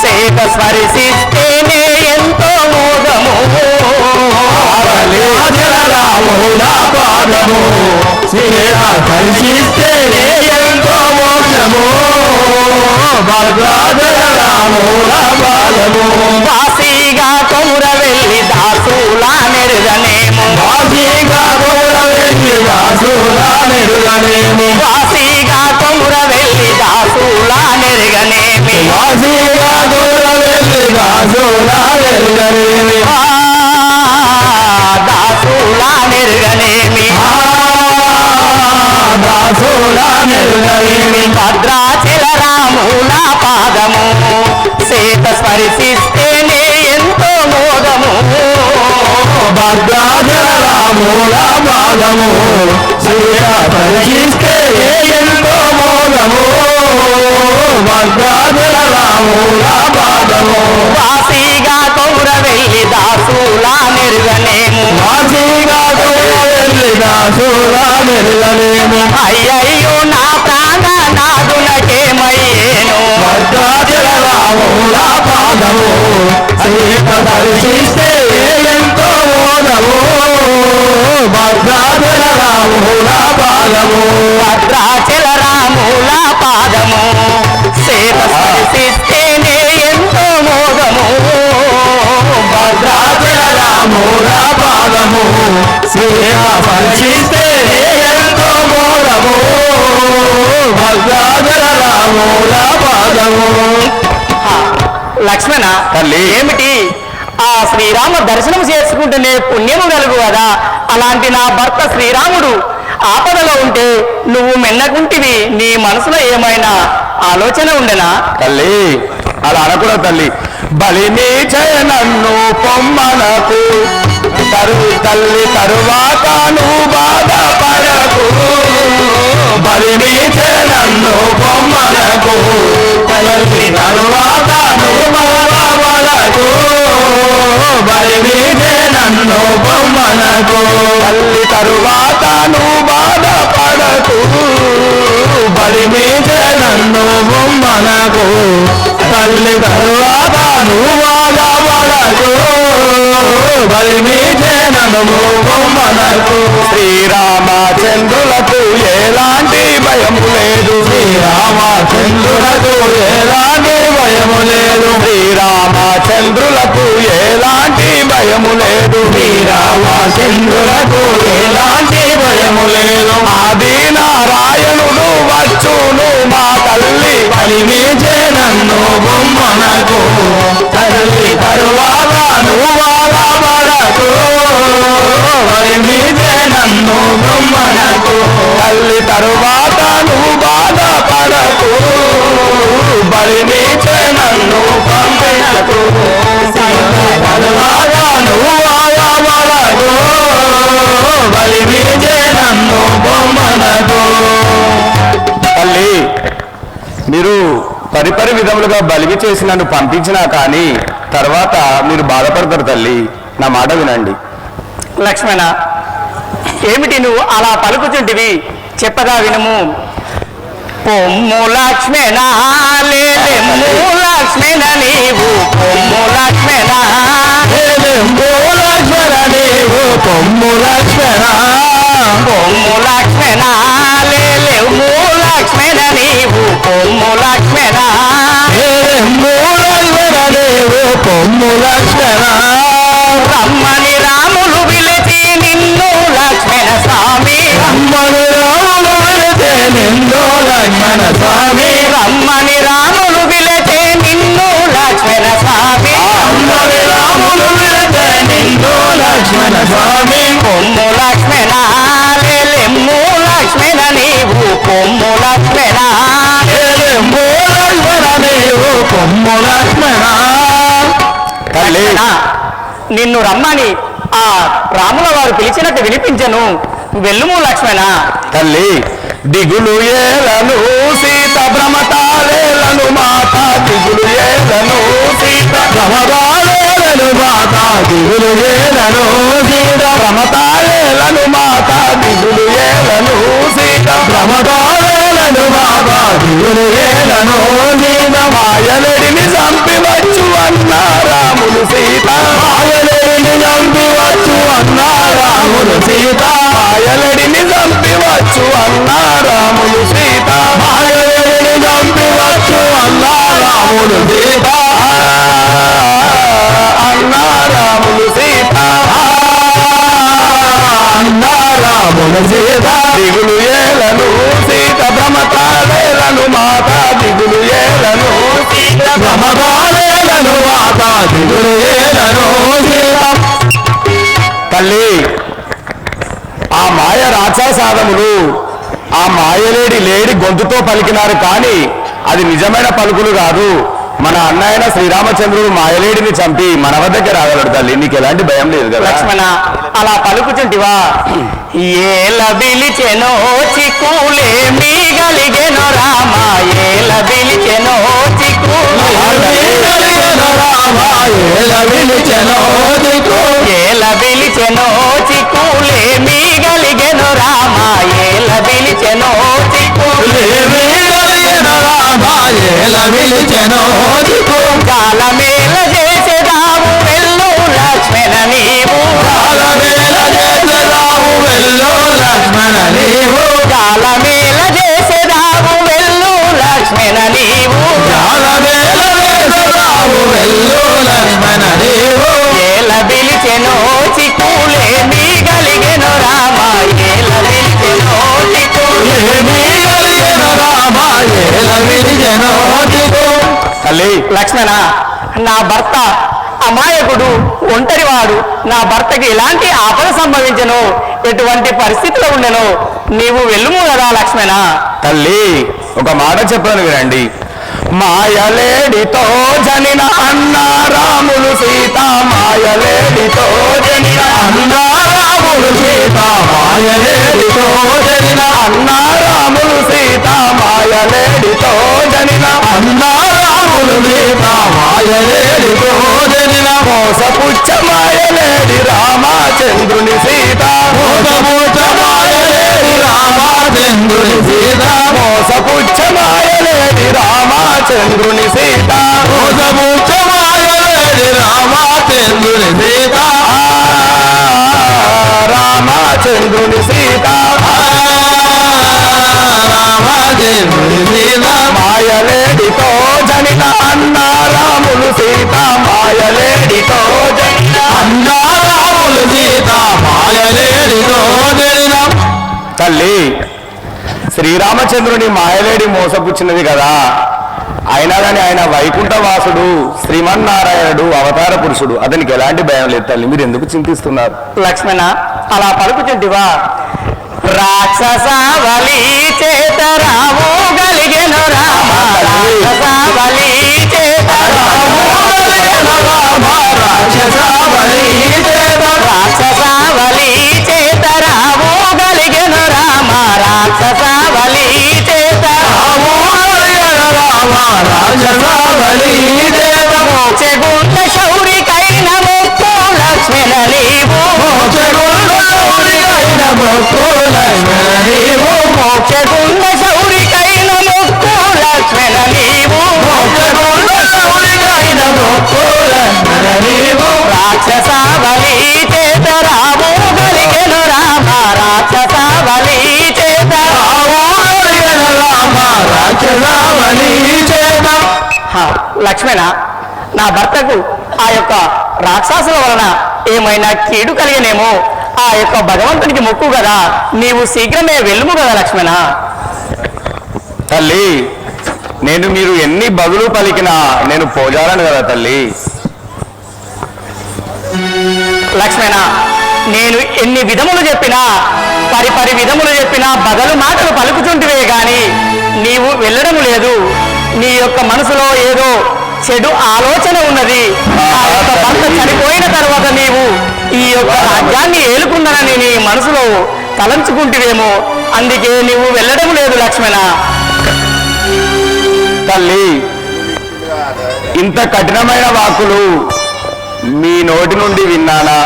సేత స్మరిస్తేనే ఎంతో మోదము భద్రాచల రాముల పాదము సీత దర్శిస్తేనే ఎంతో మోక్షము భద్రాచల రాముల పాదము వాసిగా కొముర వెళ్ళి దాసులా నెరుగనేము వాసిగా కొముర వెళ్ళి దాసులా నెరుగనేమి వాసిగా కొముర వెళ్ళి దాసులా నెరుగనేమి వాసిగా కొముర వెళ్ళి దాసులా నెరుగనేమి దాసులా నెరుగనేమి దాసులా నెరుగనేమి భద్రాచల రాముల పాదము సేత స్మరిస్తేనే ఎంతో మోదము భద్రాచల రాముల పాదము సీత దర్శిస్తే ఎంతో మోదము భద్రాచల రాముల పాదము వాసిగా కొముర వెళ్ళి దాసులా నెరుగనేము వాసిగా కొముర వెళ్ళి దాసులా నెరుగనేము అయ్యయ్యో నా ప్రాణనాథునకేమయ్యేను భద్రాచల రాముల పాదము సీత దర్శిస్తే ఎంతో మోదము భద్రాచల రాముల పాదము భద్రాచల రాముల పాదము సేత స్మరిస్తేనే ఎంతో మోదము భద్రాచల రాముల పాదము సీత దర్శిస్తే ఎంతో మోదము భద్రాచల రాముల పాదము లక్ష్మణ తల్లి ఏమిటి ఆ శ్రీరామ దర్శనం చేసుకుంటేనే పుణ్యము కలుగు కదా అలాంటి నా భర్త శ్రీరాముడు ఆపదలో ఉంటే నువ్వు మెన్నకుంటివి నీ మనసులో ఏమైనా ఆలోచన ఉండెనా తల్లి అలా అనకూడదు తల్లి బలిని నన్ను పొమ్మనకు తల్లి తరువాత నువ్వు బాధపడకు బలిని నన్ను పొమ్మనకు తల్లి తరువాత నువ్వు బాధపడకు బలిని నన్ను పొమ్మనకు తల్లి తరువాత నువ్వు బాధపడకు బలి మీద నన్ను బొమ్మనకు తల్లి తరువాత నువ్వు బాధపడకు బలి మీద నన్ను బొమ్మనకు శ్రీరామచంద్రులకు ఎలాంటి భయము లేదు శ్రీరామచంద్రులకు ఎలాంటి భయము లేదు శ్రీరామచంద్రులకు ఎలాంటి భయము లేదు శ్రీరామచంద్రులకు ఎలాంటి భయము లేదు ఆది నారాయణుడు వచ్చును మా తల్లి బలి మీద నన్ను బొమ్మనకు తల్లి తరువాత నువ్వు బాధపడకు బలి మీద నన్ను బొమ్మనకు తల్లి తరువాత నువ్వు బాధపడకు బలి మీద నన్ను పంపినకు తరువాత నువ్వు బాధపడకు బలి మీద నన్ను బొమ్మనకు తల్లి మీరు పరిపరి విధములుగా బలిమి చేసి నన్ను పంపించినా కానీ తర్వాత మీరు బాధపడతారు తల్లి నా మాట వినండి లక్ష్మణ ఏమిటి నువ్వు అలా పలుకుతుంటివి చెప్పగా వినుము పొమ్ము లక్ష్మణ లేలెమ్ము లక్ష్మణ నీవు పొమ్ము లక్ష్మణ లక్ష్మణ నీవు పొమ్ము లక్ష్మణ పొమ్ము లక్ష్మణ లేలెమ్ము లక్ష్మణ నీవు పొమ్ము లక్ష్మణ లక్ష్మణ నీవు పొమ్ము లక్ష్మణ రమ్మని రాములు పిలిచి నిన్ను లక్ష్మణ స్వామి రమ్మని రాములు వెళితే నిన్ను లక్ష్మణ స్వామి రమ్మని రాములు పిలిచి నిన్ను లక్ష్మణ స్వామి రమ్మని రాములు వెళితే నిన్ను లక్ష్మణ స్వామి పొమ్ము లక్ష్మణ లేలెమ్ము లక్ష్మణ నీవు పొమ్ము లక్ష్మణ లక్ష్మణ నీవు పొమ్ము లక్ష్మణ తల్లి నిన్ను రమ్మని ఆ రాముల వారు పిలిచినట్టు వినిపించను వెళ్ళుము లక్ష్మణ తల్లి దిగులు ఏలను సీత భ్రమతాలేలను మాత దిగులు ఏలను సీత భ్రమతాలేలను మాత దిగులు ఏలను సీత ప్రమతాలేలను మాత దిగులు ఏలను సీత ప్రమతాలేలను మాత దిగులు ఏలను సీత మాయలడిని చంపివచ్చు అన్న రాములు సీత మాయలడిని చంపివచ్చు అన్న రాములు సీత మాయలడిని చంపివచ్చు అన్న రాములు సీత మాయలడిని చంపివచ్చు అన్న రాములు సీత అన్న రాములు సీత అన్న రాములు సీత దిగులు ఏలను సీత భ్రమతాలేలను మాత దిగులు ఏలను సీత భ్రమతాలేలను మాత దిగులు ఏలను సీత తల్లి ఆ మాయ రాక్షసాదములు ఆ మాయలేడి లేడి గొంతుతో పలికినారు కానీ అది నిజమైన పలుకులు కాదు. మన అన్నయ్య శ్రీరామచంద్రుడు మాయలేడిని చంపి మన వద్దకి రాగలడు తల్లి, నీకు ఎలాంటి భయం లేదు కదా లక్ష్మణ. అలా పలుకుచుంటివా? ఏల బిలిచెనో చిక్కులేమి గలిగెనో రామ, ఏల బిలిచెనో చిక్కులేమి ఏల విలిచెనో చిక్కులేమి గలిగెనో రామ, ఏల బిలిచెనో చిక్కులేమి కాలమేల చేసేదావు వెళ్ళు లక్ష్మణ నీవు, కాలమేల చేసేదావు వెళ్ళు లక్ష్మణ నీవు, కాలమేల చేసేదావు వెళ్ళు లక్ష్మణ నీవు, కాలమేల చేసేదావు వెళ్ళు లక్ష్మణ నీవు, ఏల బిలిచెనో చిక్కులేమి గలిగెనో రామ, ఏల బిలిచెనో చిక్కులేమి తల్లి లక్ష్మణ. నా భర్త అమాయకుడు, ఒంటరివాడు. నా భర్తకి ఎలాంటి ఆపద సంభవించను, ఎటువంటి పరిస్థితిలో ఉండను, నీవు వెళ్ళుము కదా లక్ష్మణ. తల్లి ఒక మాట చెప్పాను వినండి. మాయలేడితో జనిన అన్న రాములు సీత, మాయలేడితో జనిన అన్న రాములు సీత, మాయలేడితో జనిన అన్న రాములు సీత, మాయలేడితో జనిన అన్న రాములు సీత, మాయలేడితో జనిన మోసపుచ్చ మాయలేడి రామచంద్రుని సీత, మోసపుచ్చ మాయలేడి రామచంద్రుని సీత, మోసపుచ్చ మాయలేడి రామచంద్రుని సీత, మోసపుచ్చ మాయలేడి రామచంద్రుని సీత, రామచంద్రుని సీత, రామచంద్రుని సీత, మాయలేడితో జనిన అన్న రాములు సీత, మాయలేడితో జనిన అన్న రాములు సీత, మాయలేడితో జనిన. తల్లి శ్రీరామచంద్రుని మాయలేడి మోసపుచ్చినది కదా, అయినా కానీ ఆయన వైకుంఠవాసుడు, శ్రీమన్నారాయణుడు, అవతార పురుషుడు, అతనికి ఎలాంటి భయం లేదు తల్లి, మీరు ఎందుకు చింతిస్తున్నారు? లక్ష్మణ అలా పలుకుచుంటివా? రాక్షసావళి చేత రాము గలిగెను రామ, రాక్షసావళి చేత రాము గలిగెను రామ, రాక్షసావళి చేత రాక్షసావళి చేత రాము గలిగెను రామ, రాక్షసావళి చేత రాము గలిగెను రామ, రాక్షసావళి చేత మోక్షగుండ శౌరికైన ముక్కు లక్ష్మణ నీవు, మోక్షగుండ శౌరికైన ముక్కు లక్ష్మణ నీవు, మోక్షగుండ శౌరికైన ముక్కు లక్ష్మణ నీవు, మోక్షగుండ శౌరికైన ముక్కు లక్ష్మణ నీవు, రాక్షసావళి చేత రాము గలిగెను రామ, రాక్షసావళి చేత రాము గలిగెను రామ, రాక్షసావళి చేత. లక్ష్మణ నా భర్తకు ఆ యొక్క రాక్షసుల వలన ఏమైనా కీడు కలిగినేమో, ఆ యొక్క భగవంతునికి మొక్కు కదా, నీవు శీఘ్రమే వెళ్ళుము కదా లక్ష్మణ. తల్లి నేను మీరు ఎన్ని బదులు పలికినా నేను పోజాలను కదా తల్లి. లక్ష్మణ నేను ఎన్ని విధములు చెప్పినా, పరి విధములు చెప్పినా బదులు మాటలు పలుకుతుంటివే గాని నీవు వెళ్ళడం లేదు. నీ యొక్క మనసులో ఏదో చెడు ఆలోచన ఉన్నది. ఆ యొక్క భర్త చనిపోయిన తర్వాత నీవు ఈ యొక్క రాజ్యాన్ని ఏలుకుందనని నీ మనసులో తలంచుకుంటువేమో, అందుకే నీవు వెళ్ళడం లేదు లక్ష్మణ. తల్లి ఇంత కఠినమైన వాక్కులు మీ నోటి నుండి విన్నానా?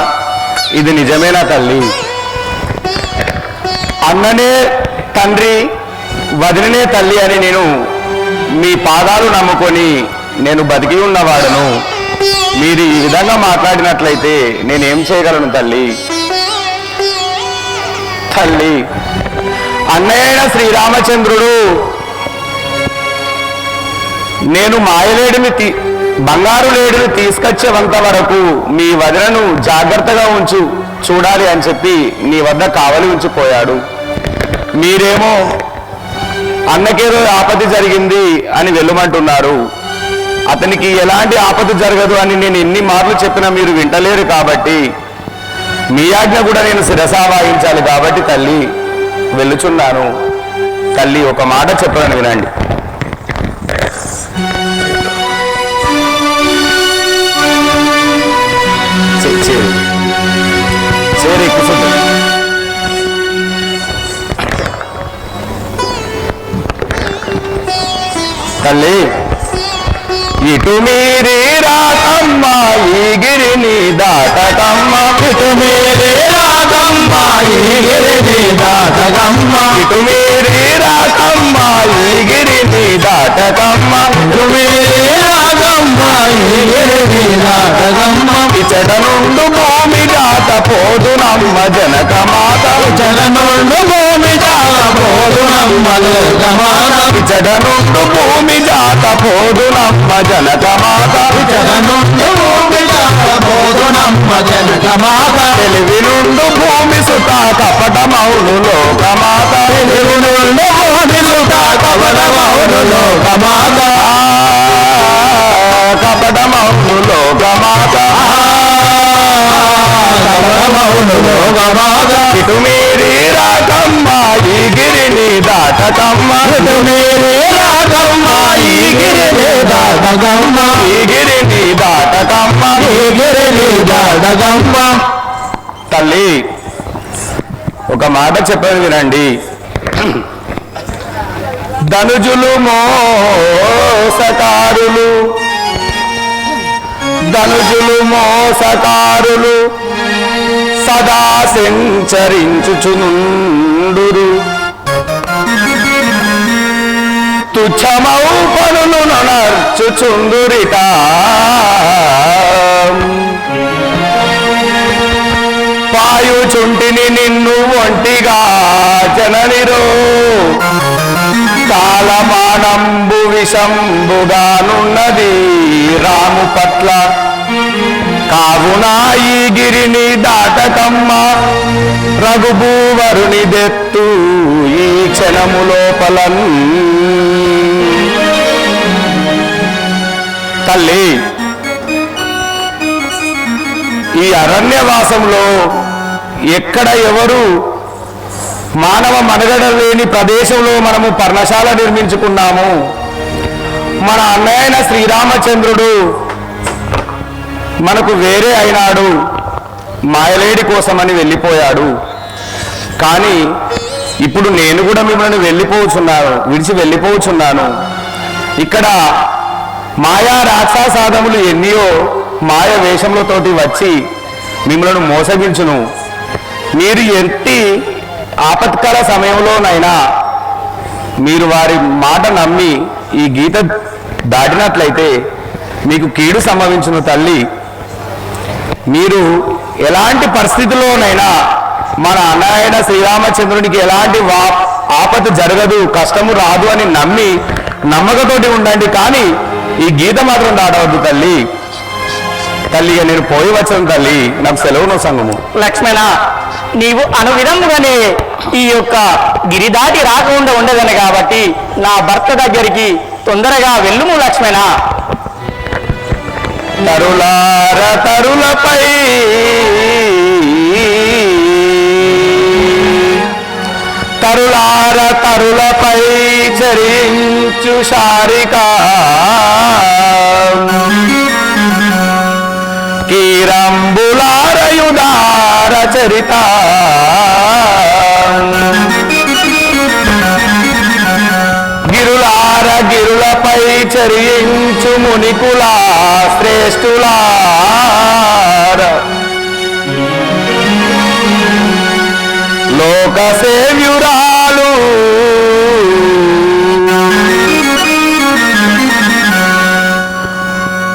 ఇది నిజమేనా తల్లి? అన్ననే తండ్రి, వదిననే తల్లి అని నేను మీ పాదాలు నమ్ముకొని నేను బతికి ఉన్నవాడను. మీరు ఈ విధంగా మాట్లాడినట్లయితే నేనేం చేయగలను తల్లి? తల్లి, అన్నయ్య శ్రీరామచంద్రుడు నేను మాయలేడిని బంగారు లేడిని తీసుకొచ్చేంత వరకు మీ వదినను జాగ్రత్తగా చూడాలి అని చెప్పి నీ వద్ద కావలి ఉంచిపోయాడు. మీరేమో అన్నకేదో ఆపద జరిగింది అని వెళ్ళమంటున్నారు. అతనికి ఎలాంటి ఆపద జరగదు అని నేను ఎన్ని మార్లు చెప్పినా మీరు వింటలేరు. కాబట్టి మీ ఆజ్ఞ కూడా నేను శిరసా వాయించాలి. కాబట్టి తల్లి వెళ్ళుచున్నాను. తల్లి, ఒక మాట చెప్పాను వినండి. చేరి కూర్చుంటుంది. తల్లి, ఇటు మీరి రాకమ్మ ఈ గిరిని దాటకమ్మ, ఇటు మీరి రాకమ్మ ఈ గిరిని దాటకమ్మ, ఇటు మీరి రాకమ్మ ఈ గిరిని దాటకమ్మ, ఇటు మీరి రాకమ్మ ఈ గిరిని దాటకమ్మ, ఇచట నుండు భూమి జాత పోదునమ్మ జనక మాత, ఇచట నుండు భూమి జాత పోదునమ్మ జనక మాత, ఇచట నుండు భూమి జాత పోదునమ్మ జనక మాత, ఇచట నుండు భూమి జాత పోదునమ్మ జనక మాత, తెలివి నుండు భూమి సుత కపటమౌను లోకమాత, తెలివి నుండు భూమి సుత కపటమౌను లోకమాత, కపటమౌను లోకమాత, కపటమౌను లోకమాత, ఇటు మీరి రాకమ్మ ఈ గిరిని దాటకమ్మ, ఇటు మీరి రాకమ్మ ఈ గిరిని దాటకమ్మ, ఈ గిరిని దాటకమ్మ, ఈ గిరిని దాటకమ్మ. తల్లి, ఒక మాట చెప్పేది వినండి. ధనుజులు మోసకారులు, ధనుజులు మోసకారులు సదా సంచరించుచునుండురు, తుచ్చమౌ పనులు నర్చుచుందురిట, పాయుచుంటిని నిన్ను ఒంటిగా జననిరో, కాలమానంబు విషంబుగానున్నది రాము పట్ల, కావున ఈ గిరిని దాటకమ్మ రఘుభూవరుని దెత్తు ఈ క్షణము లోపలం. తల్లి, ఈ అరణ్యవాసంలో ఎక్కడ ఎవరు మానవ మనుగడ లేని ప్రదేశంలో మనము పర్ణశాల నిర్మించుకున్నాము. మన అన్నయ్య శ్రీరామచంద్రుడు మనకు వేరే అయినాడు, మాయలేడి కోసమని వెళ్ళిపోయాడు. కానీ ఇప్పుడు నేను కూడా మిమ్మల్ని విడిచి వెళ్ళిపోవచ్చున్నాను. ఇక్కడ మాయా రాక్షసాదములు ఎన్నియో మాయ వేషములతోటి వచ్చి మిమ్మల్ని మోసగించును. మీరు ఎట్టి ఆపత్కర సమయంలోనైనా మీరు వారి మాట నమ్మి ఈ గీత దాటినట్లయితే మీకు కీడు సంభవించును. తల్లి, మీరు ఎలాంటి పరిస్థితుల్లోనైనా మన అన్నయ్య శ్రీరామచంద్రునికి ఎలాంటి ఆపద జరగదు, కష్టము రాదు అని నమ్మకతోటి ఉండండి. కానీ ఈ గీత మాత్రం దాటవద్దు తల్లి. తల్లి, నేను పోయి వచ్చాను తల్లి, నాకు సెలవును సంగము. లక్ష్మణ, నీవు అనువిధముగానే ఈ యొక్క గిరి దాటి రాకుండా ఉండదని కాబట్టి నా భర్త దగ్గరికి తొందరగా వెళ్ళుము లక్ష్మణ. తరులార తరులపై తరులార తరులపై చరించు శారిక కీరంబులారయుదార చరిత గిరులార గిరులపై చరించు చేయించు మునికులా శ్రేష్ఠులార లోక సేవ్యురాలు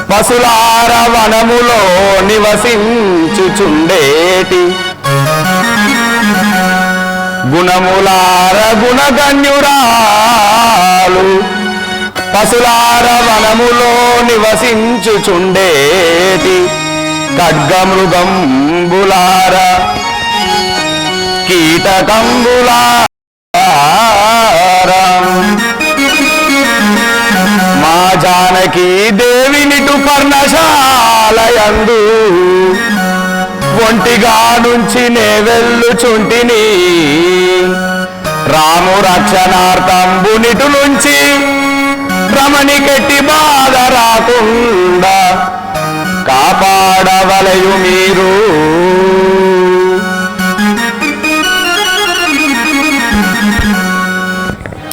పశులార వనములో నివసించుచుండేటి గుణములార గుణగణ్యురాలు పశులార వనములో నివసించుచుండేటి ఖడ్గమృగంబులార కీటకంబులార మా జానకి దేవినిటు పర్ణశాలయందు ఒంటిగా నుంచి నే వెళ్ళుచుంటిని రాము రక్షణార్థంబునిటు నుంచి రమణి కెట్టి బాధ రాకుండా కాపాడవలయు మీరు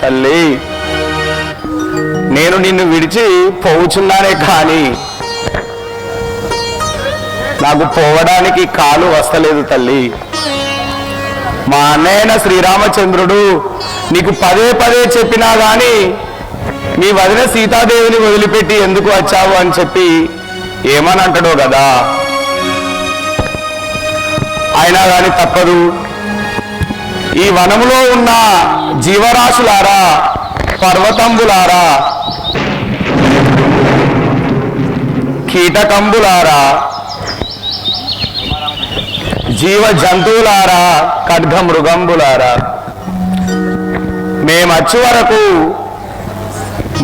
తల్లి నేను నిన్ను విడిచి పోవుచున్నానే కానీ నాకు పోవడానికి కాలు వస్తలేదు తల్లి. మా అన్నయ్యన శ్రీరామచంద్రుడు నీకు పదే పదే చెప్పినా గాని నీ వదిన సీతాదేవిని వదిలిపెట్టి ఎందుకు వచ్చావు అని చెప్పి ఏమని అంటాడో కదా. అయినా గాని తప్పదు. ఈ వనములో ఉన్న జీవరాశులారా, పర్వతంబులారా, కీటకంబులారా, జీవ జంతువులారా, ఖడ్గ మృగంబులారా, మేమొచ్చి వరకు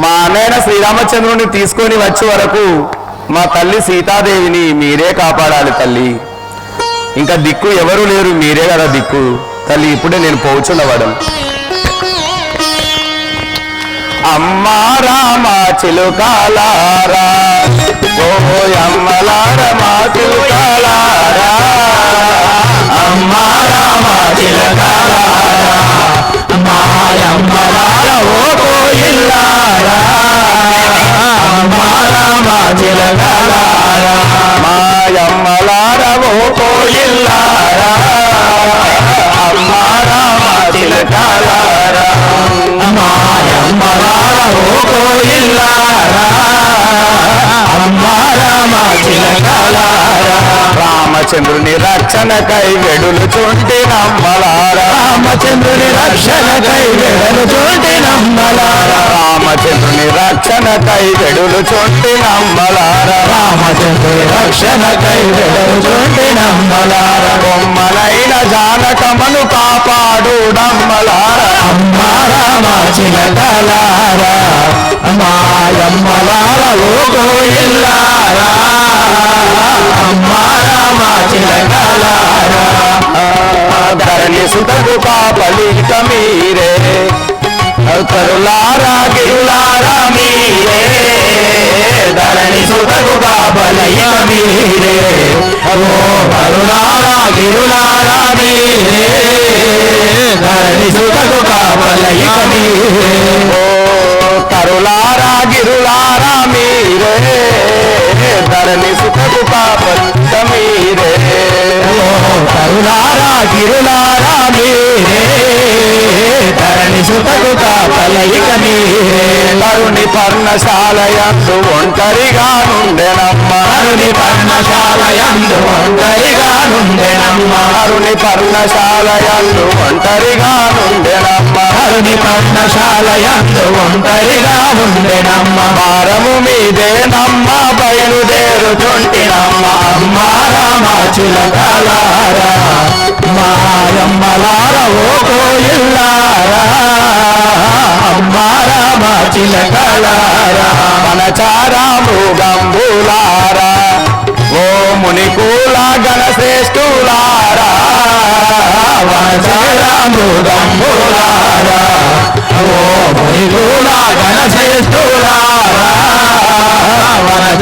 మా అన్నయ్య శ్రీరామచంద్రుని తీసుకొని వచ్చే వరకు మా తల్లి సీతాదేవిని మీరే కాపాడాలి తల్లి. ఇంకా దిక్కు ఎవరు లేరు, మీరే కదా దిక్కు తల్లి. ఇప్పుడే నేను పోచున్నవాడు. అమ్మా రామ చిలుకాలారా, ఓ అమ్మలార మా చిలుకాలారా, అమ్మా రామ చిలుకాలారా, మాయమ్మలార ఓ కోయిల్లారా, అమ్మా రామ చిలుకాలారా, మాయమ్మలార ఓ కోయిల్లారా, అమ్మా రామ చిలుకాలారా, మాయమ్మలార ఓ కోయిల్లారా, అమ్మా రామ చిలుకాలారా. రామచంద్రుని రక్షణకై వెడులు చుంటి నమ్మలారా, రామచంద్రుని రక్షణకై వెడులు చుంటి నమ్మలారా, రామచంద్రుని రక్షణకై వెడులు చుంటి నమ్మలారా, రామచంద్రుని రక్షణకై వెడులు చుంటి నమ్మలారా. బొమ్మలైన జానకమను కాపాడు నమ్మలారా, అమ్మా రామ చిలకలారా, మాయమ్మలార ఓ కోయిల్లారా, అమ్మా రామ చిలకలారా. ధరణి సుతకు కాపలిక మీరే, కరులారా గిరులారా మీరే, ధరణి సుతకు కాపలిక మీరే, ఓ కరులారా గిరులారా మీరే, ధరణి సుతకు కాపలిక మీరే, ఓ కరులారా గిరులారా మీరే, ధరణి సుతకు కాపలిక మీరే, ఓ కరులారా గిరులారా మీరే, ధరణి సుతకు కాపలిక మీరే. తరుణి పర్ణశాలయందు ఒంటరిగా నుండెనమ్మ, తరుణి పర్ణశాలయందు ఒంటరిగా నుండెనమ్మ, తరుణి పర్ణశాలయందు ఒంటరిగా నుండెనమ్మ, తరుణి పర్ణశాలయందు ఒంటరిగా ఉండెనమ్మ. భారము మీదేనమ్మ బయలుదేరుచుంటినమ్మ, అమ్మా రామ చిలకలారా, మాయమ్మలార ఓ కోయిల్లారా, అమ్మా రామ చిలకలారా. మనచారా మృగంబులారా, ఓ మునికూల గణశ్రేష్ఠులారా, వనచారా మృగంబులారా, ఓ మునికూల గణశ్రేష్ఠులారా, వనచారా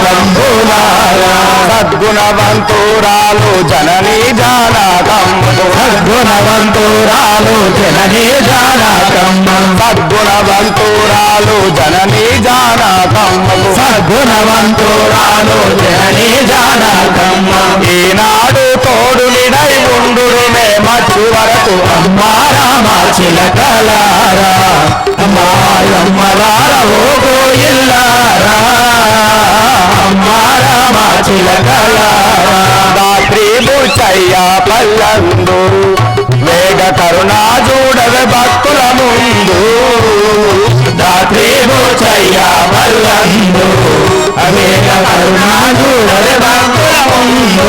రంగులారా సద్గుణవంతురాలు జననీ జానకమ్మ సద్గుణవంతురాలు జననీ జానకమ్మ సద్గుణవంతురాలు జననీ జానకమ్మ సద్గుణవంతురాలు జననీ జానకమ్మ ఈనాడు తోడు నిడై ఉండుడు మచ్చు వరకు అమ్మా రామ చిలకలారా అమ్మాయమ్మలారా ఓ గోయిల్లారా అమ్మా రామ చిలకలారా రాత్రి బుచ్చయ్య పల్లందు వేగ కరుణా చూడవే భక్తుల ముందు రాత్రి బుచ్చయ్య పల్లందు వేగ కరుణా చూడవే భక్తుల ముందు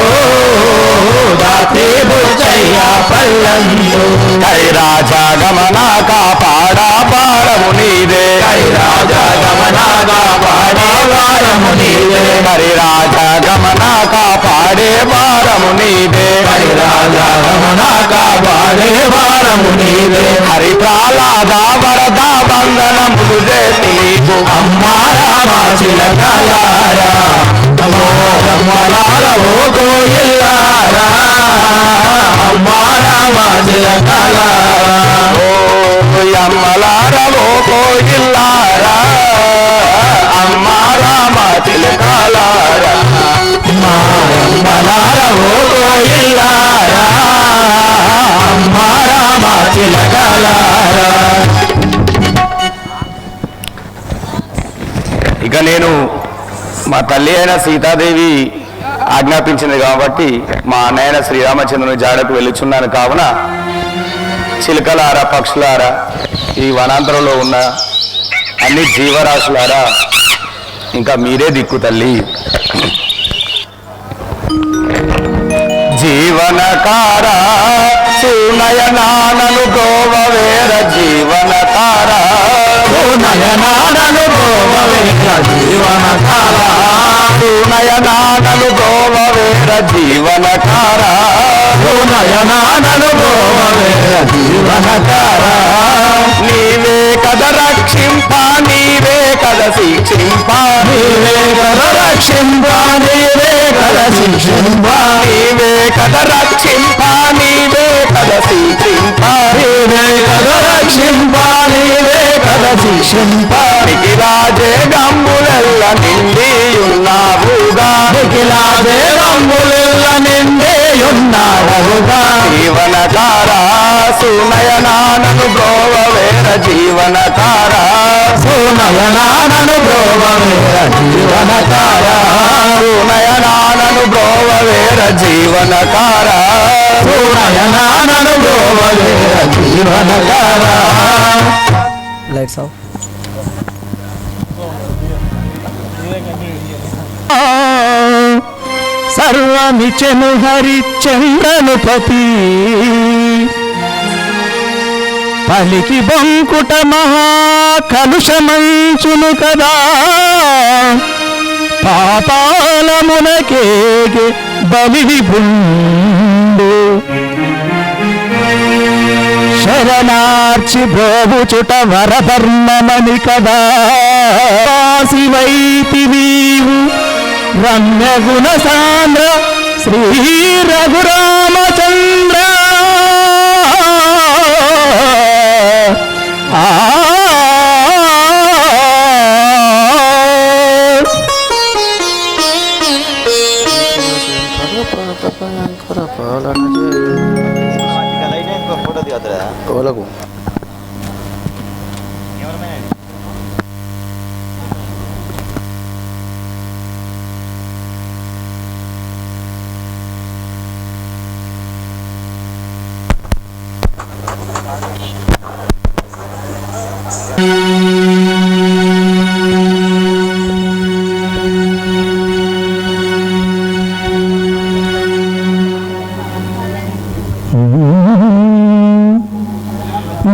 రాత్రి బుచ్చయ్య పల్లందు కై రాజా గమన కాపాడా పారము నీదే కై రాజా గమన కాపాడే వారము నీదే హరి రాజా గమన కాపాడే వారము నీదే హరి రాజా గమన కాపాడే వారము నీదే హరి ప్రహ్లాద వరద వందనములు చేసి నీకు అమ్మా రామ చిలకలారా అమ్మలారా ఓ గోయిల్లారా అమ్మా రామ చిలకలారా ఓ అమ్మలారా ఓ గోయిల్లారా అమ్మా రామ చిలకలారా అమ్మలారా ఓ గోయిల్లారా అమ్మా రామ చిలకలారా. ఇక నేను మా తల్లి అయిన సీతాదేవి ఆజ్ఞాపించింది కాబట్టి మా అన్నయ్య శ్రీరామచంద్రుని జాడకు వెళ్ళుచున్నాను కావున చిలుకలారా పక్షులారా ఈ వనాంతరంలో ఉన్న అన్ని జీవరాశులారా ఇంకా మీరే దిక్కు తల్లి. జీవనకారా సునయనానను గోవవేర జీవనకారా సునయనానను గోవవేర జీవనకారా సునయనానను గోవవేర జీవనకారా సునయనానను గోవవేర జీవనకారా నీవే కద రక్షింప నీవే కద శిక్షింప నీవే కద రక్షింప నీవే కద శిక్షింప నీవే కద రక్షింప నీవే కద శిక్షింప నీవే కద రక్షింప నీవే కద శిక్షింప నిఖిలాజే గంబులెల్ల నిండియున్నావుగా నిఖిలాజే గంబులెల్ల నిండియున్నావుగా జీవనకారా సునయనానను గోవవేర జీవనకారా సునయనానను గోవవేర జీవనకారా సునయనానను గోవవేర జీవనకారా సునయనానను గోవవేర జీవనకారా. Lights off. సర్వమిచెను హరిచంద్రనుపతి పలికి బొంకుట మహా కలుషమంచును కదా పాతాళమునకేగే బలివి బుండు శరణార్చి బ్రోవుచుట వరధర్మమని కదా శివైతివీవు రమ్య గుణ సాంద్ర శ్రీ రఘురామచంద్ర ఓలకు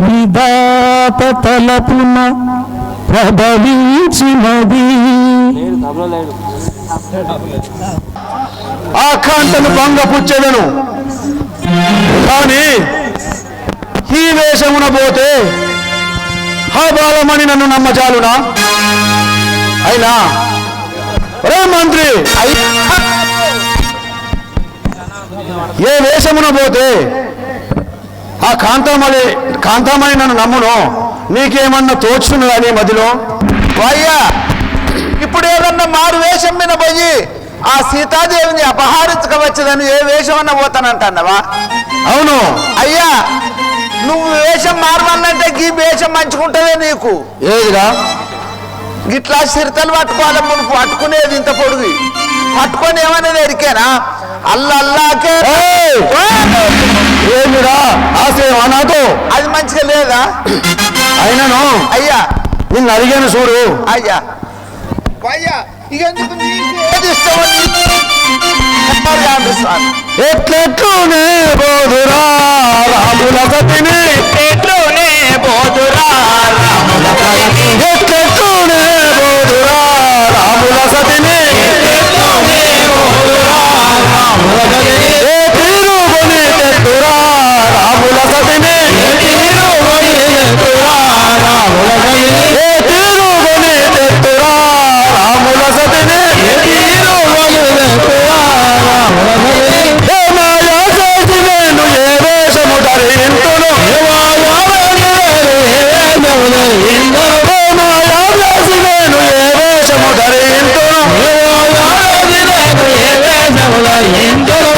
విధాత తలపున ప్రబలించినది ఆ కాంతను భంగపుచ్చెదను కానీ ఈ వేషమున పోతే ఆ బాలమణి నన్ను నమ్మజాలునా అయినా రే మంత్రి, ఏ వేషమున పోతే ఆ కాంతామణి నన్ను నమ్మును, నీకేమన్నా తోచుతున్నదా నీ మధ్యలో? అయ్యా ఇప్పుడు ఏదన్నా మారు వేషం మీద పోయి ఆ సీతాదేవిని అపహరించకవచ్చదని ఏ వేషం అన్నా పోతానంటావా? అవును. అయ్యా నువ్వు వేషం మారమన్నంటే ఈ వేషం మంచుకుంటుందే నీకు. ఏదిరా? గిట్లా చిరుతలు పట్టుకోవాలి, మునుపు పట్టుకునేది ఇంత పొడుగు పట్టుకొని ఏమనేది ఎరికేనా? అల్లల్లాకే ఏమిరా ఆశ్రయమా నాకు? అది మంచిగా లేదా? అయినను అయ్యా నిన్ను అడిగాను చూడు. అయ్యా అయ్యా ఇక ఎందుకు నీకు ఏది ఇష్టమో ఎట్లెట్లునే బోధురా రాముల సతిని, ఎట్లోనే పోదురా రాముల సతిని, ఎట్లెట్లునే బోధురా రాముల సతిని, ఎట్లోనే పోదురా రాముల సతిని, ఏ తీరు కొని తెట్టురా రాముల సతిని, తీరు పోయేతురా రాముల సతిని, ఏ తీరు కొని తెట్టురా రాముల సతిని, తీరు పోయేతురా రాముల సతిని, ఏ మాయా చేసి నేను ఏ వేషము ధరింతును, ఏ మాయా చేసి నేను ఏ వేషము ధరింతును,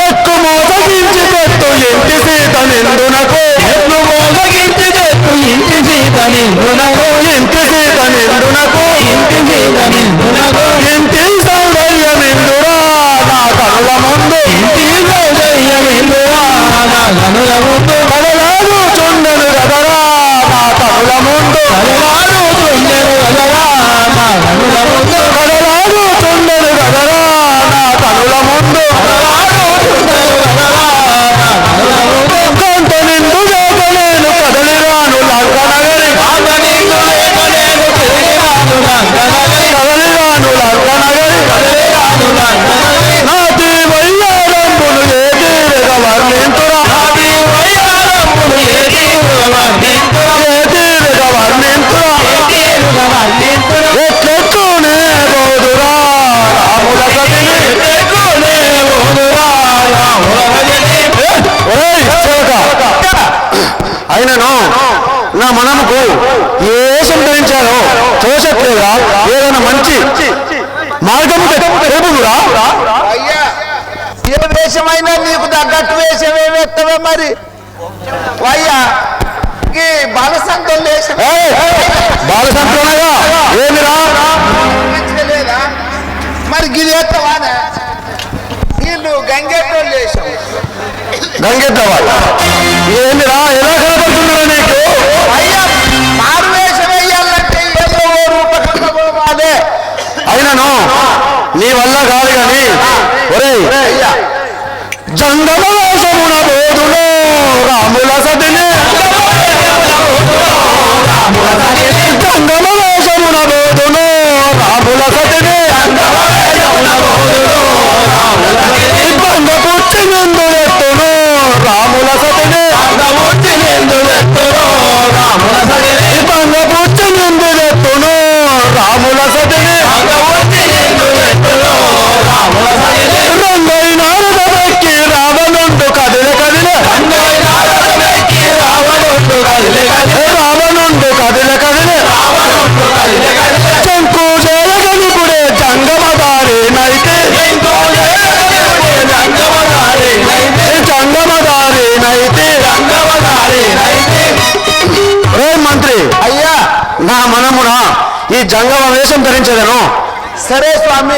ఎక్కు మోసగించి పెట్టు ఇంటి సీత నిండునకు, ఎట్లు మోసగించి చెట్టు ఇంటి సీత నిండునకు, ఇంటి సీత నిండునకు, ఇంటి సీత నిండునకు, ఇంటి సౌందర్య నిండురా నా కనుల ముందు, ఇంటి సౌందర్యమిందురా నా కనుల ముందు, కలలాడు చుండెను గదరా నా కనుల ముందు, కలవాడు చుండెను కదరా నా కనుల ముందు, కలలాడు చుండెను గదరా నా కనుల ముందు, కలవాడు చుండెను కదరా నా కనుల ముందు, కొంత నిండు లేక నేను కదలిరాను లంకనగరి, కాంత నిండు లేక నేను తిరిగిరాను లంకనగరి, కదలిరాను లంకనగరి, కదిలిరాను లంకనగరి, నాటి వయ్యారంబులు ఏ తీరగ వర్ణింతురా, నాటి వయ్యారంబులు ఏ తీరుగా వర్ణింతురా, ఏ తీరగ వర్ణింతురా, ఏ తీరుగా వర్ణింతురా, ఎట్లెక్కునే బోధురా రాముల సతిని, ఎట్లెక్కునే పోదురా రాముల సతిని, ఓయ్ చిలక, అయినను నా మనముకు ఏ వేషం ధరించారో తోచట్లేదా? ఏదైనా మంచి మార్గము తెలుపుదురా? అయ్యా ఏ వేషమైనా నీకు తగ్గట్టు వేషమే వేస్తావే మరి. అయ్యా ఈ బాలసంతం వేషం ఏయ్, బాలసంతోనగా ఏమిరా? మంచిగా లేదా? మరి గిది వేస్తావానే? వీళ్ళు గంగెట్టోళ్ళు వేషం. గంగెద్దవా ఏమిరా? ఎలా కనపడుతున్నారా నీకు? అయ్యా మారు వేషం వేయాలంటే ఏదో ఓ రూపకంగా పోవాలే. అయినను నీ వల్ల కాదు గాని, ఒరేయ్ అయ్యా జంగమ వేషమున బోధులో రాముల సతిని, జంగమ వేషమున బోధులో రాముల సతిని, బంగ పుట్టి నిందులెత్తును రాముల సతిని, బంగ పుట్టి నిందులెత్తును రాముల సతిని, రంగై నారద వెక్కి రావణుండు కదిలే కదిలే, రావణుండు కదిలే కదిలే, శంకు జయగనిపుడే జంగమదారి నైతే, జంగమదారి నైతే. రే మంత్రి, అయ్యా నా మనమున ఈ జంగమ వేషం ధరించదను. సరే స్వామి.